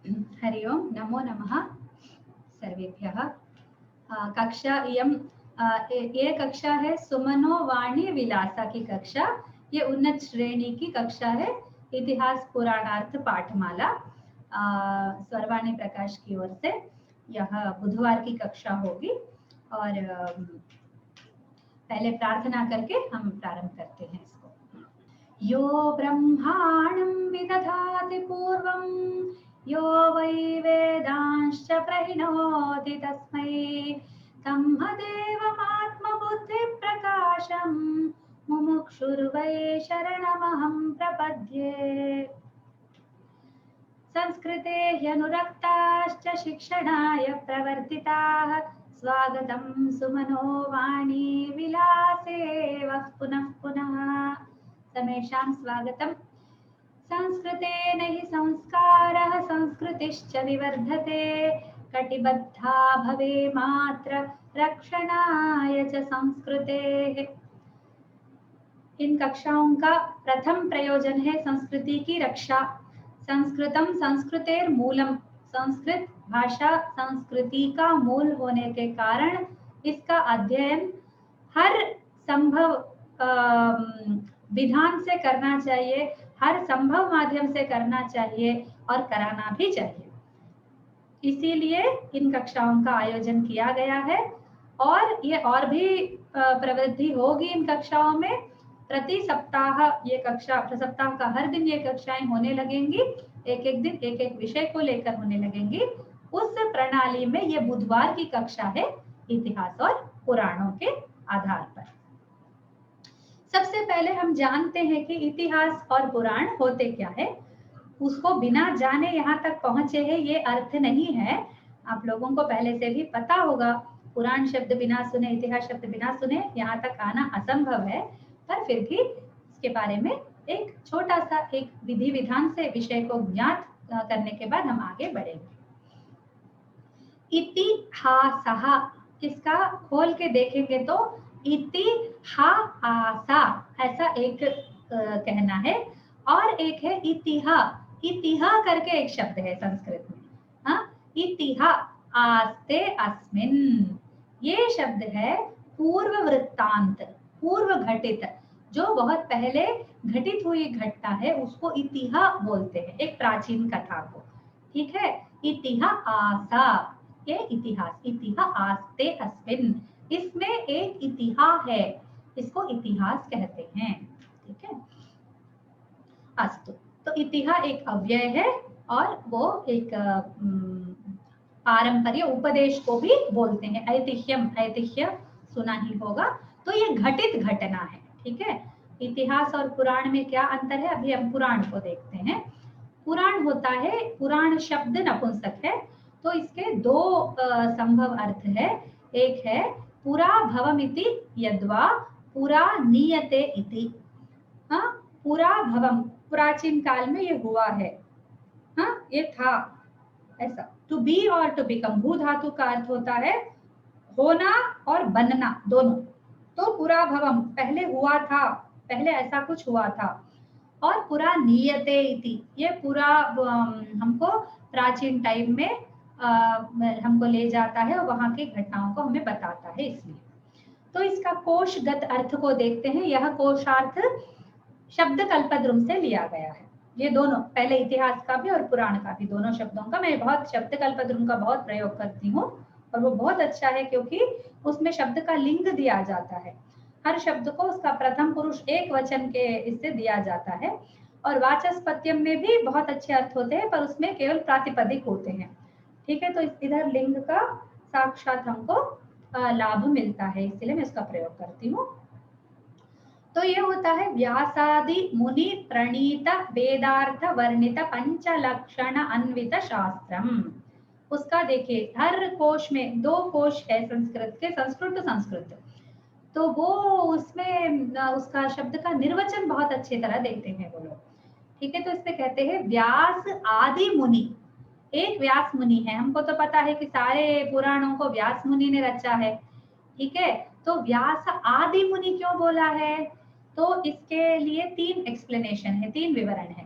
हरि ओम, नमो नमः सर्वेभ्यः। कक्षा इयं ये कक्षा है सुमनो वाणी विलासा की कक्षा। ये उन्नत श्रेणी की कक्षा है, इतिहास पुराणार्थ पाठमाला। स्वरवाणी प्रकाश की ओर से यह बुधवार की कक्षा होगी। और पहले प्रार्थना करके हम प्रारंभ करते हैं इसको। यो ब्रह्माणं विदधाति पूर्वं यो वै वेदांश्च प्रहिणोति तस्मै तन्मदेवमात्मबुद्धिप्रकाशं मुमुक्षुर्वै शरणमहं प्रपद्ये। संस्कृते ह्यनुरक्ताश्च शिक्षणाय प्रवर्तिताः स्वागतं सुमनो वाणी विलासे वः पुनः पुनः। समेषां स्वागतम्। संस्कृतेन हि संस्कारः संस्कृतिश्च विवर्धते कटिबद्धा भवे मात्र रक्षणाय च संस्कृतेः। इन कक्षाओं का प्रथम प्रयोजन है संस्कृति की रक्षा। संस्कृतम संस्कृतेर मूलम, संस्कृत भाषा संस्कृति का मूल होने के कारण इसका अध्ययन हर संभव विधान से करना चाहिए, हर संभव माध्यम से करना चाहिए और कराना भी चाहिए। इसीलिए इन कक्षाओं का आयोजन किया गया है और ये और भी प्रवृत्ति होगी इन कक्षाओं में। प्रति सप्ताह ये कक्षा, सप्ताह का हर दिन ये कक्षाएं होने लगेंगी, एक एक दिन एक एक विषय को लेकर होने लगेंगी। उस प्रणाली में ये बुधवार की कक्षा है इतिहास और पुराणों के आधार पर। सबसे पहले हम जानते हैं कि इतिहास और पुराण होते क्या है। उसको बिना जाने यहाँ तक पहुंचे हैं ये अर्थ नहीं है। आप लोगों को पहले से भी पता होगा, पुराण शब्द बिना सुने, इतिहास शब्द बिना सुने यहाँ तक आना असंभव है। पर फिर भी इसके बारे में एक छोटा सा एक विधि विधान से विषय को ज्ञात करने के बाद हम आगे बढ़ेंगे। इतिहासः, इसका खोल के देखेंगे तो इतिहासा ऐसा एक कहना है, और एक है इतिहा। इतिहा करके एक शब्द है संस्कृत में। हाँ, इतिहा आस्ते अस्मिन, ये शब्द है पूर्व वृत्तांत, पूर्व घटित, जो बहुत पहले घटित हुई घटना है उसको इतिहा बोलते हैं, एक प्राचीन कथा को। ठीक है, इतिहासा ये इतिहास, इतिहास्ते अस्मिन, इसमें एक इतिहास है, इसको इतिहास कहते हैं। ठीक है, अस्तु। तो इतिहास एक अव्यय है और वो एक पारंपरिक उपदेश को भी बोलते हैं। ऐतिह्यम, ऐतिह्य सुना ही होगा। तो ये घटित घटना है। ठीक है, इतिहास और पुराण में क्या अंतर है, अभी हम पुराण को देखते हैं। पुराण होता है, पुराण शब्द नपुंसक है, तो इसके दो संभव अर्थ है। एक है पुरा भवमिति यद्वा पुरा नीयते इति। हाँ, पुरा भवम, प्राचीन काल में ये हुआ है, हाँ ये था, ऐसा। टू बी और टू बिकम, भू धातु का अर्थ होता है होना और बनना दोनों। तो पुरा भवम, पहले हुआ था, पहले ऐसा कुछ हुआ था। और पुरा नीयते इति, ये पूरा हमको प्राचीन टाइम में हमको ले जाता है और वहां की घटनाओं को हमें बताता है, इसलिए। तो इसका कोशगत अर्थ को देखते हैं। यह कोशार्थ शब्द कल्पद्रुम से लिया गया है। ये दोनों, पहले इतिहास का भी और पुराण का भी, दोनों शब्दों का मैं बहुत शब्द कल्पद्रुम का बहुत प्रयोग करती हूँ और वो बहुत अच्छा है क्योंकि उसमें शब्द का लिंग दिया जाता है। हर शब्द को उसका प्रथम पुरुष एक वचन के इससे दिया जाता है। और वाचस्पत्यम में भी बहुत अच्छे अर्थ होते हैं, पर उसमें केवल प्रातिपदिक होते हैं। ठीक है, तो इधर लिंग का साक्षात हमको लाभ मिलता है, इसलिए मैं इसका प्रयोग करती हूँ। तो ये होता है व्यासादि मुनि प्रणीत वेदार्थ वर्णित पंचलक्षण अन्वित शास्त्रम। उसका देखिए, हर कोश में दो कोश है संस्कृत के, संस्कृत, तो वो उसमें उसका शब्द का निर्वचन बहुत अच्छी तरह देते हैं वो लोग। ठीक है, तो इसमें कहते हैं व्यास आदि मुनि। एक व्यास मुनि है, हमको तो पता है कि सारे पुराणों को व्यास मुनि ने रचा है। ठीक है, तो व्यास आदि मुनि क्यों बोला है, तो इसके लिए तीन एक्सप्लेनेशन है, तीन विवरण है।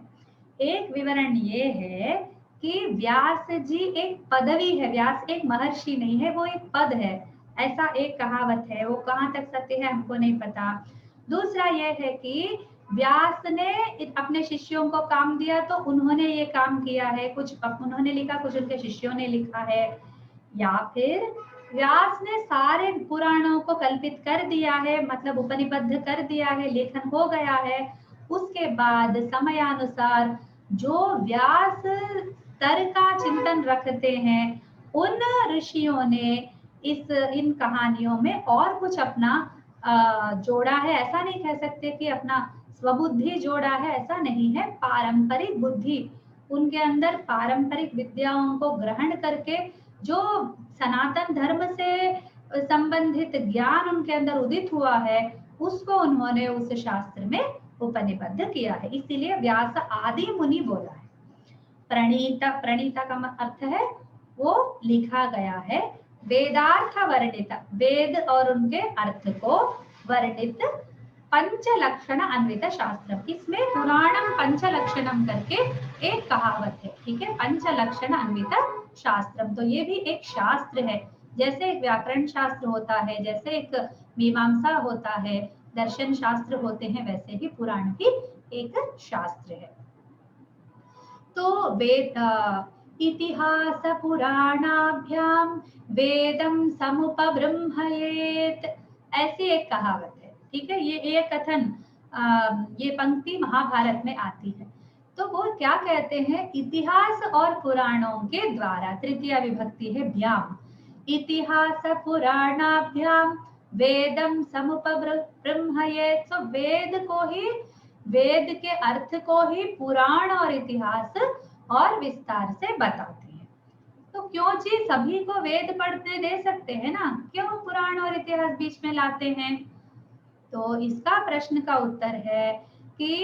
एक विवरण ये है कि व्यास जी एक पदवी है, व्यास एक महर्षि नहीं है, वो एक पद है, ऐसा एक कहावत है। वो कहाँ तक सत्य है हमको नहीं पता। दूसरा यह है कि व्यास ने अपने शिष्यों को काम दिया तो उन्होंने ये काम किया है, कुछ उन्होंने लिखा, कुछ उनके शिष्यों ने लिखा है, या फिर व्यास ने सारे पुराणों को कल्पित कर दिया है, मतलब उपनिबद्ध कर दिया है, लेखन हो गया है। उसके बाद समयानुसार जो व्यास स्तर का चिंतन रखते हैं उन ऋषियों ने इन कहानियों में और कुछ अपना जोड़ा है। ऐसा नहीं कह सकते कि अपना स्वबुद्धि जोड़ा है, ऐसा नहीं है। पारंपरिक बुद्धि, उनके अंदर पारंपरिक विद्याओं को ग्रहण करके जो सनातन धर्म से संबंधित ज्ञान उनके अंदर उदित हुआ है, उसको उन्होंने उस शास्त्र में उपनिबद्ध किया है। इसीलिए व्यास आदि मुनि बोला है। प्रणीता, प्रणीता का अर्थ है वो लिखा गया है। वेदार्थ वर्णित, वेद और उनके अर्थ को वर्णित पंचलक्षण अन्वित शास्त्रम। इसमें पुराणम पंचलक्षणम करके एक कहावत है, ठीक है, पंचलक्षण अन्वित शास्त्रम। तो ये भी एक शास्त्र है, जैसे एक व्याकरण शास्त्र होता है, जैसे एक मीमांसा होता है, दर्शन शास्त्र होते हैं, वैसे ही पुराण भी एक शास्त्र है। तो वेद इतिहास पुराणाभ्याम वेदम समुपब्रह्मयेत, ऐसी एक कहावत है, ठीक है। ये कथन, ये पंक्ति महाभारत में आती है। तो वो क्या कहते हैं, इतिहास और पुराणों के द्वारा, तृतीया विभक्ति है भ्याम, इतिहास पुराणाभ्याम वेदम समुपब्रह्मयेत। तो वेद को ही, वेद के अर्थ को ही पुराण और इतिहास और विस्तार से बताते हैं। तो क्यों जी, सभी को वेद पढ़ने दे सकते हैं ना, क्यों पुराण और इतिहास बीच में लाते हैं? तो इसका प्रश्न का उत्तर है कि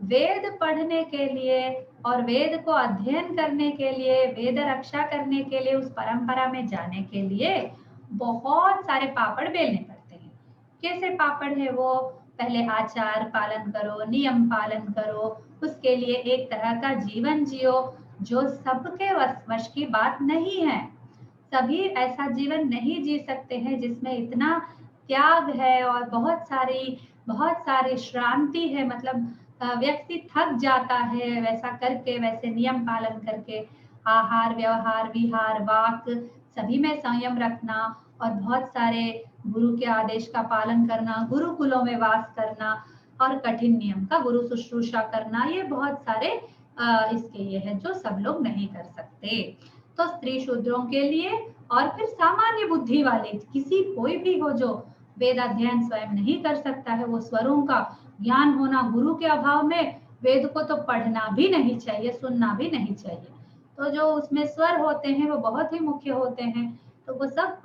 वेद पढ़ने के लिए और वेद को अध्ययन करने के लिए, वेद रक्षा करने के लिए, उस परंपरा में जाने के लिए बहुत सारे पापड़ बेलने पड़ते हैं। कैसे पापड़ है वो? पहले आचार पालन करो, नियम पालन करो, उसके लिए एक तरह का जीवन जियो जो सबके वश की बात नहीं है। सभी ऐसा जीवन नहीं जी सकते हैं जिसमें इतना त्याग है और बहुत सारी श्रांति है, मतलब व्यक्ति थक जाता है वैसा करके, वैसे नियम पालन करके, आहार व्यवहार विहार वाक सभी में संयम रखना, और बहुत सारे गुरु के आदेश का पालन करना, गुरुकुलों में वास करना, और कठिन नियम का गुरु शुश्रूषा करना, ये बहुत सारे इसके ये है जो सब लोग नहीं कर सकते। तो स्त्री शूद्रों के लिए, और फिर सामान्य बुद्धि वाले किसी कोई भी हो जो वेद अध्ययन स्वयं नहीं कर सकता है, वो स्वरों का ज्ञान होना, गुरु के अभाव में वेद को तो पढ़ना भी नहीं चाहिए, सुनना भी नहीं चाहिए। तो जो उसमें स्वर होते हैं वो बहुत ही मुख्य होते हैं, तो वो सब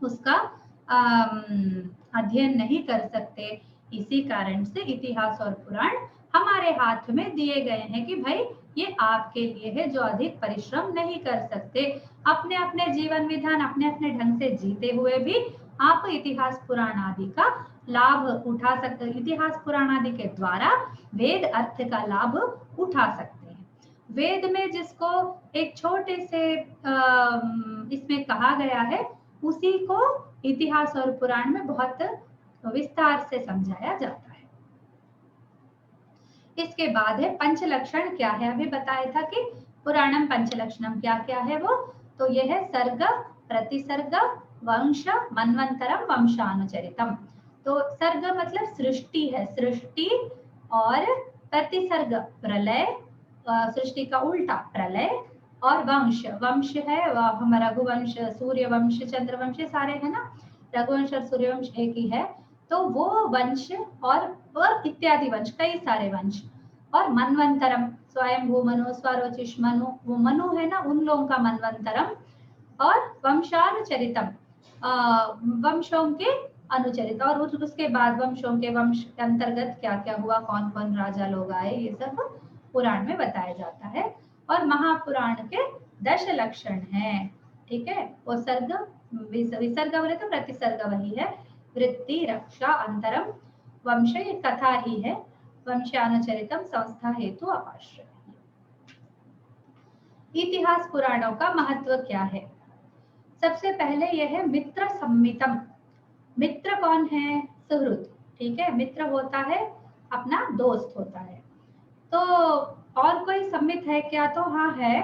उसका अध्ययन नहीं कर सकते। इसी कारण से इतिहास और पुराण हमारे हाथ में दिए गए हैं कि भाई ये आपके लिए है जो अधिक परिश्रम नहीं कर सकते, अपने अपने जीवन विधान अपने अपने ढंग से जीते हुए भी आप इतिहास पुराण आदि का लाभ उठा सकते हैं। इतिहास पुराण आदि के द्वारा वेद अर्थ का लाभ उठा सकते हैं। वेद में जिसको एक छोटे से इसमें कहा गया है, उसी को इतिहास और पुराण में बहुत विस्तार से समझाया जाता है। इसके बाद है पंचलक्षण क्या है, अभी बताया था कि पुराणम पंचलक्षणम क्या क्या है वो, तो यह है सर्ग, प्रतिसर्ग, वंश, मन्वंतरम, वंशानुचरितम। तो सर्ग मतलब सृष्टि है, सृष्टि, और प्रतिसर्ग प्रलय, सृष्टि का उल्टा प्रलय, और वंश, वंश है हमारा रघुवंश, सूर्यवंश, चंद्रवंश सारे है ना, रघुवंश और सूर्यवंश एक ही है, तो वो वंश और इत्यादि वंश, कई सारे वंश, और मनवंतरम, स्वयंभू मनु, स्वरोचिष मनु, वो मनु है ना, उन लोगों का मनवंतरम, और वंशानुचरितम, वंशों के अनुचरित, और उसके बाद वंशों के वंश के अंतर्गत क्या क्या हुआ, कौन कौन राजा लोग आए, ये सब पुराण में बताया जाता है। और महापुराण के 10 लक्षण हैं, ठीक है। वो सर्ग, विसर्ग बोले तो प्रतिसर्ग वही है, वृत्ति, रक्षा, अंतरम, वंश ये कथा ही है, वंशानुचरितम, संस्था हेतु, आश्रय। इतिहास पुराणों का महत्व क्या है? सबसे पहले यह है मित्र सम्मितम। मित्र कौन है? सुहृद। ठीक है, मित्र होता है अपना दोस्त होता है। तो और कोई सम्मित है क्या? तो हाँ है।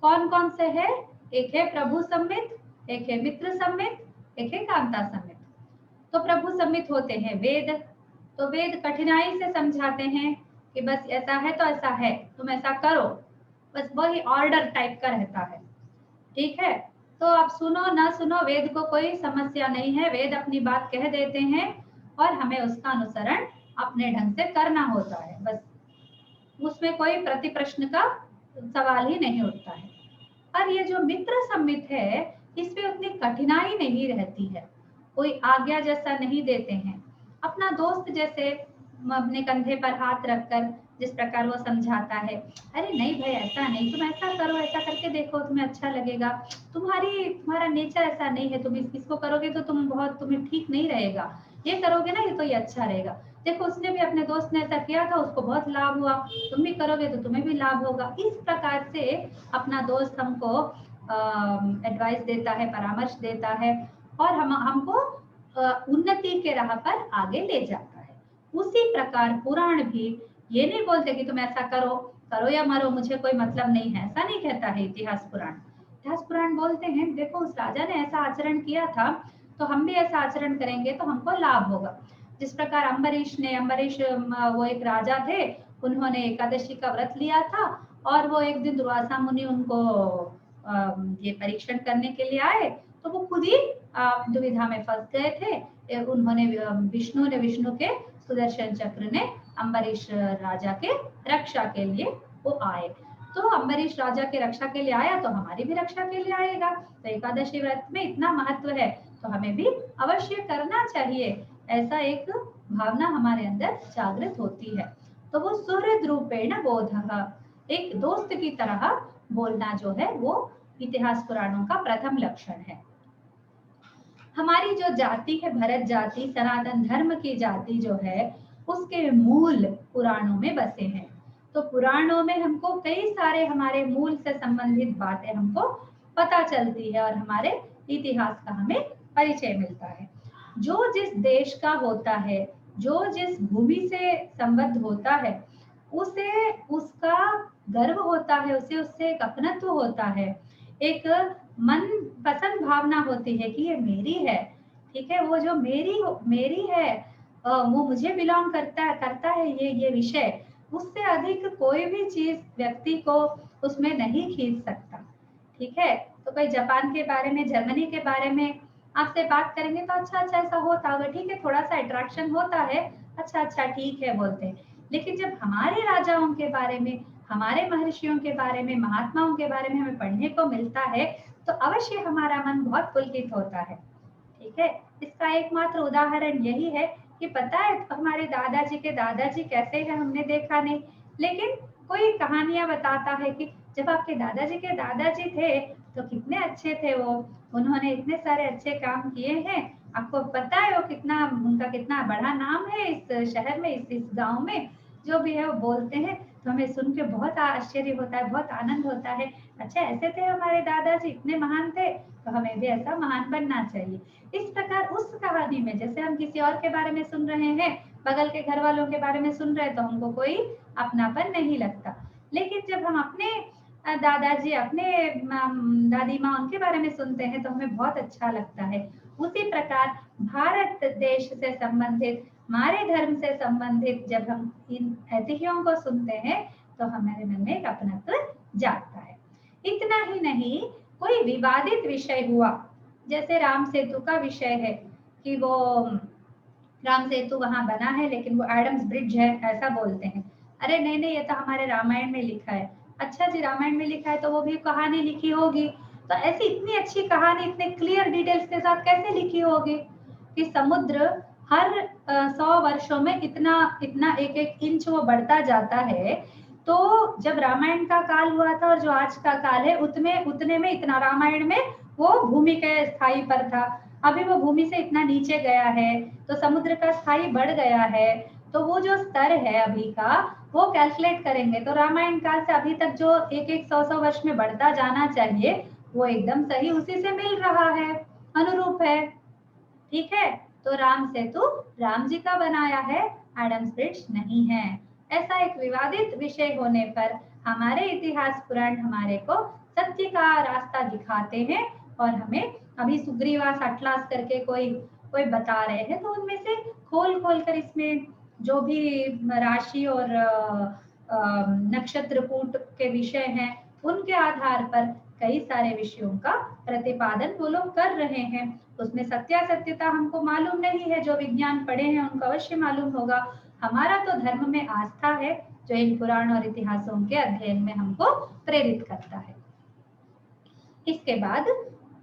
कौन कौन से है? एक है प्रभु सम्मित, एक है मित्र सम्मित, एक है कांता सम्मित। तो प्रभु सम्मित होते हैं वेद। तो वेद कठिनाई से समझाते हैं कि बस ऐसा है तो ऐसा है, तुम ऐसा करो, बस वही ऑर्डर टाइप का रहता है। ठीक है, तो आप सुनो ना सुनो, वेद को कोई समस्या नहीं है। वेद अपनी बात कह देते हैं और हमें उसका अनुसरण अपने ढंग से करना होता है, बस उसमें कोई प्रति प्रश्न का सवाल ही नहीं उठता है। और ये जो मित्र सम्मित है, इसमें उतनी कठिनाई नहीं रहती है, कोई आज्ञा जैसा नहीं देते हैं। अपना दोस्त जैसे अपने कंधे पर हाथ रखकर जिस प्रकार वो समझाता है, अरे नहीं भाई ऐसा नहीं, तुम ऐसा करो, ऐसा करके देखो, तुम्हें अच्छा लगेगा, तुम्हारा नेचर ऐसा नहीं है, तुम इसको करोगे तो तुम्हें ठीक नहीं रहेगा, ये करोगे ना ये तो ये अच्छा रहेगा। देखो उसने भी, अपने दोस्त ने ऐसा किया था, उसको बहुत लाभ हुआ, तुम भी करोगे तो तुम्हें भी लाभ होगा। इस प्रकार से अपना दोस्त हमको एडवाइस देता है, परामर्श देता है और हमको उन्नति के राह पर आगे ले जाता है। उसी प्रकार पुराण भी ये नहीं बोलते कि तुम ऐसा करो, करो या मरो, मुझे कोई मतलब नहीं है, ऐसा नहीं कहता है इतिहास पुराण। इतिहास पुराण बोलते हैं देखो उस राजा ने ऐसा आचरण किया था, तो हम भी ऐसा आचरण करेंगे तो हमको लाभ होगा। जिस प्रकार अम्बरीश वो एक राजा थे, उन्होंने एकादशी का व्रत लिया था और वो एक दिन दुर्वासा मुनि उनको ये परीक्षण करने के लिए आए, तो वो खुद ही दुविधा में फंस गए थे। उन्होंने विष्णु के सुदर्शन चक्र ने अम्बरीश राजा के रक्षा के लिए वो आए। तो अम्बरीश राजा के रक्षा के लिए आया तो हमारी भी रक्षा के लिए आएगा। तो एकादशी व्रत में इतना महत्व है तो हमें भी अवश्य करना चाहिए, ऐसा एक भावना हमारे अंदर जागृत होती है। तो वो सुहृद रूपेण बोधः, एक दोस्त की तरह बोलना जो है वो इतिहास पुराणों का प्रथम लक्षण है। हमारी जो जाति है भरत जाति, सनातन धर्म की जाति जो है, उसके मूल पुराणों में बसे हैं। तो पुराणों में हमको कई सारे हमारे मूल से संबंधित बातें हमको पता चलती है और हमारे इतिहास का हमें परिचय मिलता है। जो जिस देश का होता है, जो जिस भूमि से संबद्ध होता है, उसे उसका गर्व होता है, उसे उससे एक अपनत्व होता है, एक मन पसंद भावना होती है कि ये मेरी है। ठीक है, वो जो मेरी है, वो मुझे बिलोंग करता है ये विषय, उससे अधिक कोई भी चीज व्यक्ति को उसमें नहीं खींच सकता। ठीक है, तो कोई जापान के बारे में, जर्मनी के बारे में आपसे बात करेंगे तो अच्छा ऐसा होता होगा, ठीक है, थोड़ा सा अट्रैक्शन होता है, अच्छा ठीक है बोलते हैं। लेकिन जब हमारे राजाओं के बारे में, हमारे महर्षियों के बारे में, महात्माओं के बारे में हमें पढ़ने को मिलता है तो अवश्य हमारा मन बहुत पुलकित होता है। ठीक है, इसका एकमात्र उदाहरण यही है कि पता है हमारे दादाजी के दादाजी कैसे हैं हमने देखा नहीं, लेकिन कोई कहानियां बताता है कि जब आपके दादाजी के दादाजी थे तो कितने अच्छे थे वो, उन्होंने इतने सारे अच्छे काम किए हैं, आपको पता है वो उनका कितना बड़ा नाम है इस शहर में, इस गांव में, जो भी है वो बोलते हैं। तो हमें सुन के बहुत आश्चर्य होता है, बहुत आनंद होता है, अच्छा ऐसे थे हमारे दादाजी, इतने महान थे, तो हमें भी ऐसा महान बनना चाहिए। इस प्रकार उस कहानी में जैसे हम किसी और के बारे में सुन रहे हैं, बगल के घर वालों के बारे में सुन रहे हैं, तो हमको कोई अपनापन नहीं लगता। लेकिन जब हम अपने दादाजी, अपने दादी माँ, उनके बारे में सुनते हैं तो हमें बहुत अच्छा लगता है। उसी प्रकार भारत देश से संबंधित, हमारे धर्म से संबंधित जब हम इन ऐतिह्यों को सुनते हैं तो हमारे मन में एक अपनत्व जागता है। इतना ही नहीं, कोई विवादित विषय हुआ, जैसे राम सेतु का विषय है कि वो राम सेतु वहां बना है लेकिन वो एडम्स ब्रिज है ऐसा बोलते हैं। अरे नहीं ये तो हमारे रामायण में लिखा है। अच्छा जी, रामायण में लिखा है तो वो भी कहानी लिखी होगी, तो ऐसी इतनी अच्छी कहानी इतने क्लियर डिटेल्स के साथ कैसे लिखी होगी कि समुद्र हर 100 वर्षों में इतना एक इंच वो बढ़ता जाता है। तो जब रामायण का काल हुआ था और जो आज का काल है, उतने में इतना रामायण में वो भूमि के स्थाई पर था, अभी वो भूमि से इतना नीचे गया है, तो समुद्र का स्थाई बढ़ गया है। तो वो जो स्तर है अभी का वो कैलकुलेट करेंगे तो रामायण काल से अभी तक जो एक एक 100 वर्ष में बढ़ता जाना चाहिए वो एकदम सही उसी से मिल रहा है, अनुरूप है। ठीक है, तो राम सेतु राम जी का बनाया है, एडम्स ब्रिज नहीं है। ऐसा एक विवादित विषय होने पर हमारे इतिहास पुराण हमारे को सत्य का रास्ता दिखाते हैं और हमें अभी सुग्रीवास अटलास करके कोई कोई बता रहे हैं तो उनमें से खोल खोल कर इसमें जो भी राशि और नक्षत्र कूट के विषय हैं उनके आधार पर कई सारे विषयों का प्रतिपादन वो लोग कर रहे हैं। उसमें सत्यासत्यता हमको मालूम नहीं है, जो विज्ञान पढ़े हैं उनको अवश्य मालूम होगा। हमारा तो धर्म में आस्था है जो इन पुराण और इतिहासों के अध्ययन में हमको प्रेरित करता है। इसके बाद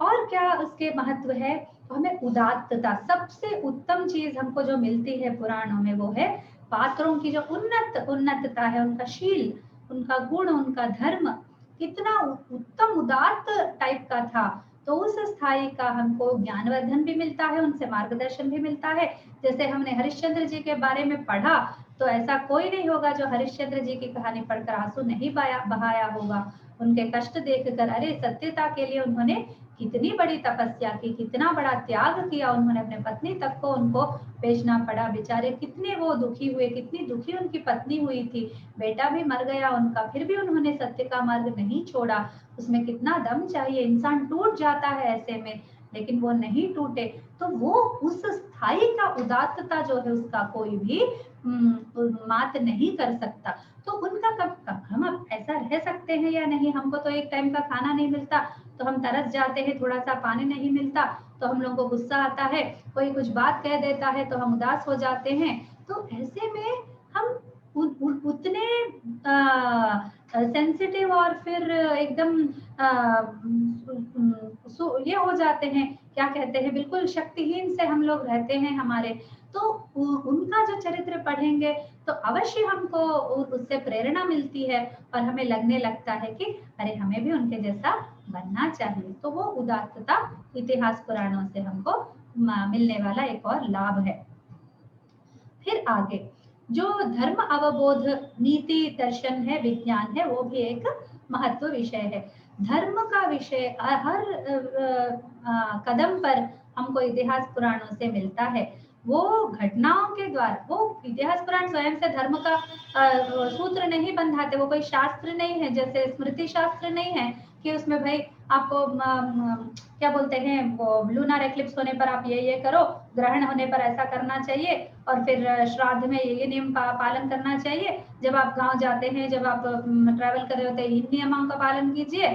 और क्या उसके महत्व है, तो हमें उदात्तता, सबसे उत्तम चीज हमको जो मिलती है पुराणों में वो है पात्रों की जो उन्नतता है, उनका शील, उनका गुण, उनका धर्म कितना उत्तम उदात्त टाइप का था। तो उस स्थाई का हमको ज्ञानवर्धन भी मिलता है, उनसे मार्गदर्शन भी मिलता है। जैसे हमने हरिश्चंद्र जी के बारे में पढ़ा तो ऐसा कोई नहीं होगा जो हरिश्चंद्र जी की कहानी पढ़कर आंसू नहीं बहाया होगा। उनके कष्ट देखकर, अरे सत्यता के लिए उन्होंने कितनी बड़ी तपस्या की, कितना बड़ा त्याग किया उन्होंने, अपने पत्नी तक को उनको बेचना पड़ा, बेचारे कितने वो दुखी हुए, कितनी दुखी उनकी पत्नी हुई थी, बेटा भी मर गया उनका, फिर भी उन्होंने सत्य का मार्ग नहीं छोड़ा। उसमें कितना दम चाहिए, इंसान टूट जाता है ऐसे में, लेकिन वो नहीं टूटे। तो वो उस स्थाई का उदात्तता जो है उसका कोई भी मात नहीं कर सकता। तो उनका कब हम अब ऐसा रह सकते हैं या नहीं, हमको तो एक टाइम का खाना नहीं मिलता तो हम तरस जाते हैं, थोड़ा सा पानी नहीं मिलता तो हम लोगों को गुस्सा आता है, कोई कुछ बात कह देता है तो हम उदास हो जाते हैं। तो ऐसे में हम उतने सेंसिटिव और फिर एकदम ये हो जाते हैं, क्या कहते हैं, बिल्कुल शक्तिहीन से हम लोग रहते हैं हमारे। तो उनका जो चरित्र पढ़ेंगे तो अवश्य हमको उससे प्रेरणा मिलती है और हमें लगने लगता है कि अरे हमें भी उनके जैसा बनना चाहिए। तो वो उदात्तता इतिहास पुराणों से हमको मिलने वाला एक और लाभ है। फिर आगे जो धर्म अवबोध नीति दर्शन है, विज्ञान है, वो भी एक महत्व विषय है। धर्म का विषय हर कदम पर हमको इतिहास पुराणों से मिलता है। वो घटनाओं के द्वारा, वो इतिहास पुराण स्वयं से धर्म का सूत्र नहीं बंधाते, वो कोई शास्त्र नहीं है, जैसे स्मृति शास्त्र नहीं है कि उसमें भाई आपको क्या बोलते हैं वो लूनर एक्लिप्स होने पर आप ये करो, ग्रहण होने पर ऐसा करना चाहिए और फिर श्राद्ध में ये नियम पालन करना चाहिए, जब आप गांव जाते हैं, जब आप ट्रैवल कर रहे होते हैं इन नियमों का पालन कीजिए।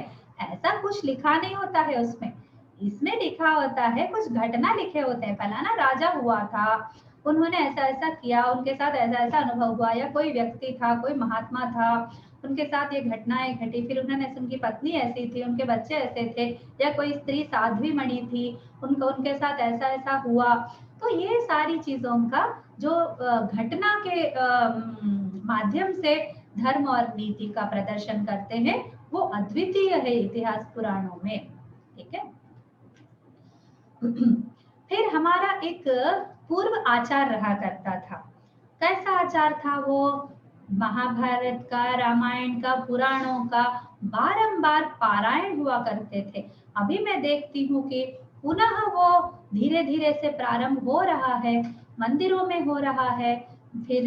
ऐसा कुछ लिखा नहीं होता है उसमें। इसमें लिखा होता है, कुछ घटना लिखे होते हैं, फलाना राजा हुआ था, उन्होंने ऐसा ऐसा किया, उनके साथ ऐसा ऐसा अनुभव हुआ, या कोई व्यक्ति था, कोई महात्मा था, उनके साथ ये घटनाएं घटी, फिर उन्होंने, उनकी पत्नी ऐसी थी, उनके बच्चे ऐसे थे, या कोई स्त्री साध्वी मणि थी, उनके साथ ऐसा ऐसा हुआ। तो ये सारी चीजों का जो घटना के माध्यम से धर्म और नीति का प्रदर्शन करते हैं वो अद्वितीय है इतिहास पुराणों में। ठीक है। फिर हमारा एक पूर्व आचार रहा करता था। कैसा आचार था वो? महाभारत का, रामायण का, पुराणों का बारंबार पारायण हुआ करते थे। अभी मैं देखती हूँ कि पुनः वो धीरे धीरे से प्रारंभ हो रहा है, मंदिरों में हो रहा है, फिर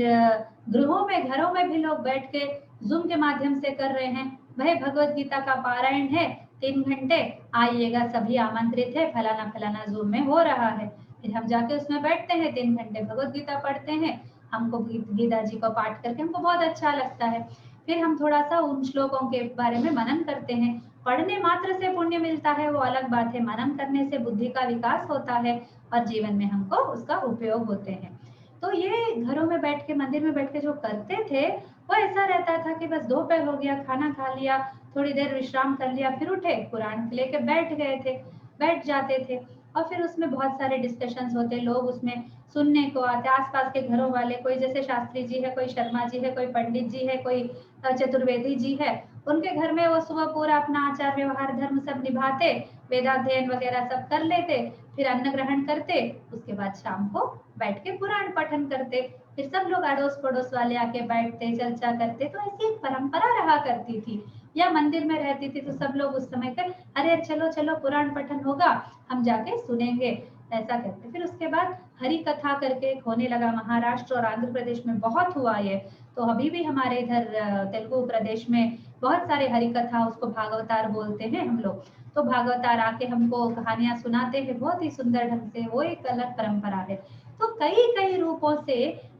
गृहों में, घरों में भी लोग बैठ के जूम के माध्यम से कर रहे हैं। वह भगवत गीता का पारायण है 3 घंटे, आइएगा सभी आमंत्रित है, फलाना फलाना जूम में हो रहा है। फिर हम जाके उसमें बैठते हैं, 3 घंटे भगवत गीता पढ़ते हैं, हमको गीता जी को पाठ करके हमको बहुत अच्छा लगता है। फिर हम थोड़ा सा उन श्लोकों के बारे में मनन करते हैं। पढ़ने मात्र से पुण्य मिलता है वो अलग बात है, मनन करने से बुद्धि का विकास होता है और जीवन में हमको उसका उपयोग होते हैं। तो ये घरों में बैठ के, मंदिर में बैठ के जो करते थे वो ऐसा रहता था कि बस दोपहर हो गया, खाना खा लिया, थोड़ी देर विश्राम कर लिया, फिर उठे, पुराण लेके बैठ जाते थे और फिर उसमें बहुत सारे डिस्कशंस होते, लोग उसमें सुनने को आते, आसपास के घरों वाले, कोई जैसे शास्त्री जी है, कोई शर्मा जी है, कोई पंडित जी है, कोई चतुर्वेदी जी है, उनके घर में वो सुबह पूरा अपना आचार व्यवहार धर्म सब निभाते, वेदाध्ययन वगैरह सब कर लेते, फिर अन्न ग्रहण करते, उसके बाद शाम को बैठ के पुराण पठन करते। फिर सब लोग अड़ोस पड़ोस वाले आके बैठते, चर्चा करते, तो ऐसी एक परंपरा रहा करती थी। या मंदिर में रहती थी तो सब लोग उस समय कर, अरे चलो चलो पुराण पठन होगा, हम जाके सुनेंगे, ऐसा करते। फिर उसके बाद हरि कथा करके एक होने लगा, महाराष्ट्र और आंध्र प्रदेश में बहुत हुआ ये। तो अभी भी हमारे इधर तेलुगु प्रदेश में बहुत सारे हरि कथा, उसको भागवतार बोलते हैं हम लोग। तो भागवतार आके हमको कहानियां सुनाते हैं बहुत ही सुंदर ढंग से, वो एक अलग परंपरा है। तो कई कई रूपों से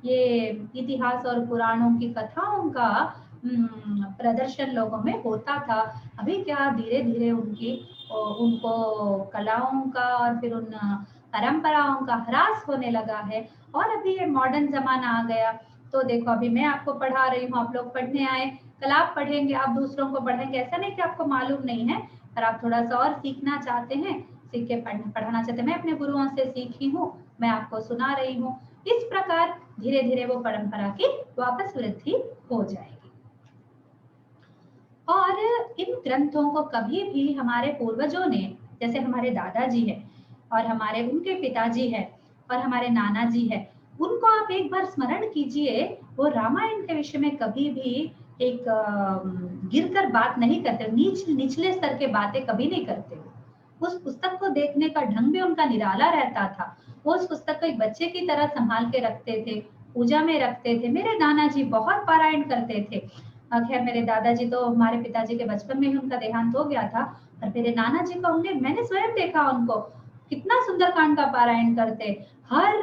ये इतिहास और पुराणों की कथाओं का प्रदर्शन लोगों में होता था। अभी क्या धीरे धीरे उनको कलाओं का और फिर उन परंपराओं का ह्रास होने लगा है। और अभी ये मॉडर्न जमाना आ गया, तो देखो अभी मैं आपको पढ़ा रही हूँ, आप लोग पढ़ने आए, कल आप पढ़ेंगे, आप दूसरों को पढ़ेंगे। ऐसा नहीं कि आपको मालूम नहीं है, पर आप थोड़ा सा और सीखना चाहते हैं, सीख के पढ़ाना चाहते हैं। मैं अपने गुरुओं से सीखी हूँ, मैं आपको सुना रही हूँ। इस प्रकार धीरे धीरे वो परंपरा की वापस वृद्धि हो जाएगी। और इन ग्रंथों को कभी भी हमारे पूर्वजों ने, जैसे हमारे दादाजी है और हमारे उनके पिताजी है और हमारे नाना जी है, उनको आप एक बार स्मरण कीजिए, वो रामायण के विषय में कभी भी एक गिरकर बात नहीं करते, निचले स्तर के बातें कभी नहीं करते। उस पुस्तक को देखने का ढंग भी उनका निराला रहता था। वो उस पुस्तक को एक बच्चे की तरह संभाल के रखते थे, पूजा में रखते थे। मेरे नाना जी बहुत पारायण करते थे। खैर मेरे दादाजी तो हमारे पिताजी के बचपन में ही उनका देहांत हो गया था, और मेरे नाना जी को मैंने स्वयं देखा उनको कितना सुंदरकांड का पारायण करते। हर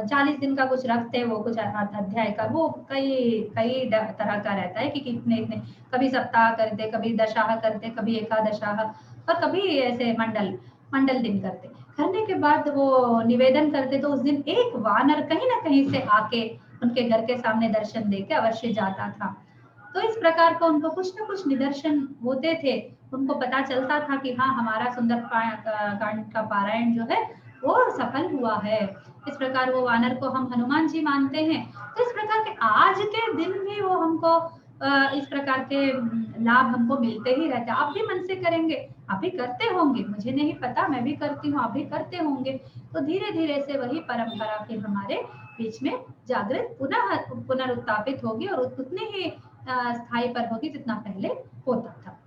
40 दिन का कुछ रखते, वो कुछ अध्याय का, वो कई कई तरह का रहता है कि कितने इतने, कभी सप्ताह करते, कभी दशाह करते, कभी एकादशाह, और कभी ऐसे मंडल दिन करते। करने के बाद वो निवेदन करते, तो उस दिन एक वानर कहीं ना कहीं से आके उनके घर के सामने दर्शन देके अवश्य जाता था। तो इस प्रकार का उनको कुछ न कुछ निदर्शन होते थे, उनको पता चलता था कि हाँ हमारा सुंदर कांड का पारायण जो है वो सफल हुआ है। इस प्रकार वो वानर को हम हनुमान जी मानते हैं। तो इस प्रकार के आज के दिन भी वो हमको इस प्रकार के लाभ हमको मिलते ही रहते हैं। आप भी मन से करेंगे, आप भी करते होंगे, मुझे नहीं पता, मैं भी करती हूँ, आप भी करते होंगे। तो धीरे धीरे से वही परंपरा फिर हमारे बीच में जागृत पुनरुत्थापित होगी, और उतनी ही स्थायी पर होगी जितना पहले होता था।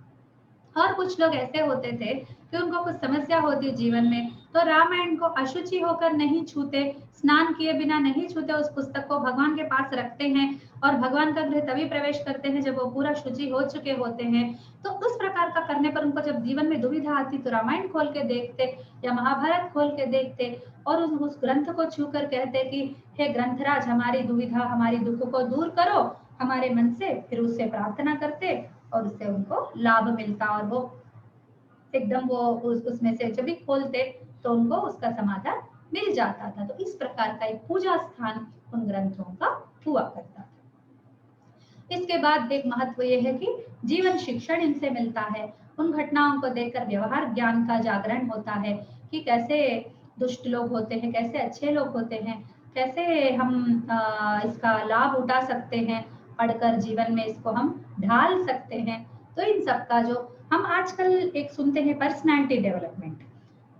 और कुछ लोग ऐसे होते थे कि उनको कुछ समस्या होती जीवन में, तो रामायण को अशुचि होकर नहीं छूते, स्नान किए बिना नहीं छूते, उस पुस्तक को भगवान के पास रखते हैं, और भगवान का गृह तभी प्रवेश करते हैं जब वो पूरा शुचि हो चुके होते हैं। तो उस प्रकार का करने पर उनको जब जीवन में दुविधा आती तो रामायण खोल के देखते या महाभारत खोल के देखते, और उस ग्रंथ को छू कर कहते कि हे ग्रंथराज, हमारी दुविधा, हमारी दुख को दूर करो हमारे मन से। फिर उससे प्रार्थना करते और उससे उनको लाभ मिलता, और वो एकदम वो उसमें से जब भी खोलते तो उनको उसका समाधान मिल जाता था। तो इस प्रकार का एक पूजा स्थान उन ग्रंथों का हुआ करता था। इसके बाद एक महत्व यह है कि जीवन शिक्षण इनसे मिलता है। उन घटनाओं को देखकर व्यवहार ज्ञान का जागरण होता है कि कैसे दुष्ट लोग होते हैं, कैसे अच्छे लोग होते हैं, कैसे हम इसका लाभ उठा सकते हैं, पढ़कर जीवन में इसको हम ढाल सकते हैं। तो इन सब का जो हम आजकल एक सुनते हैं पर्सनालिटी डेवलपमेंट,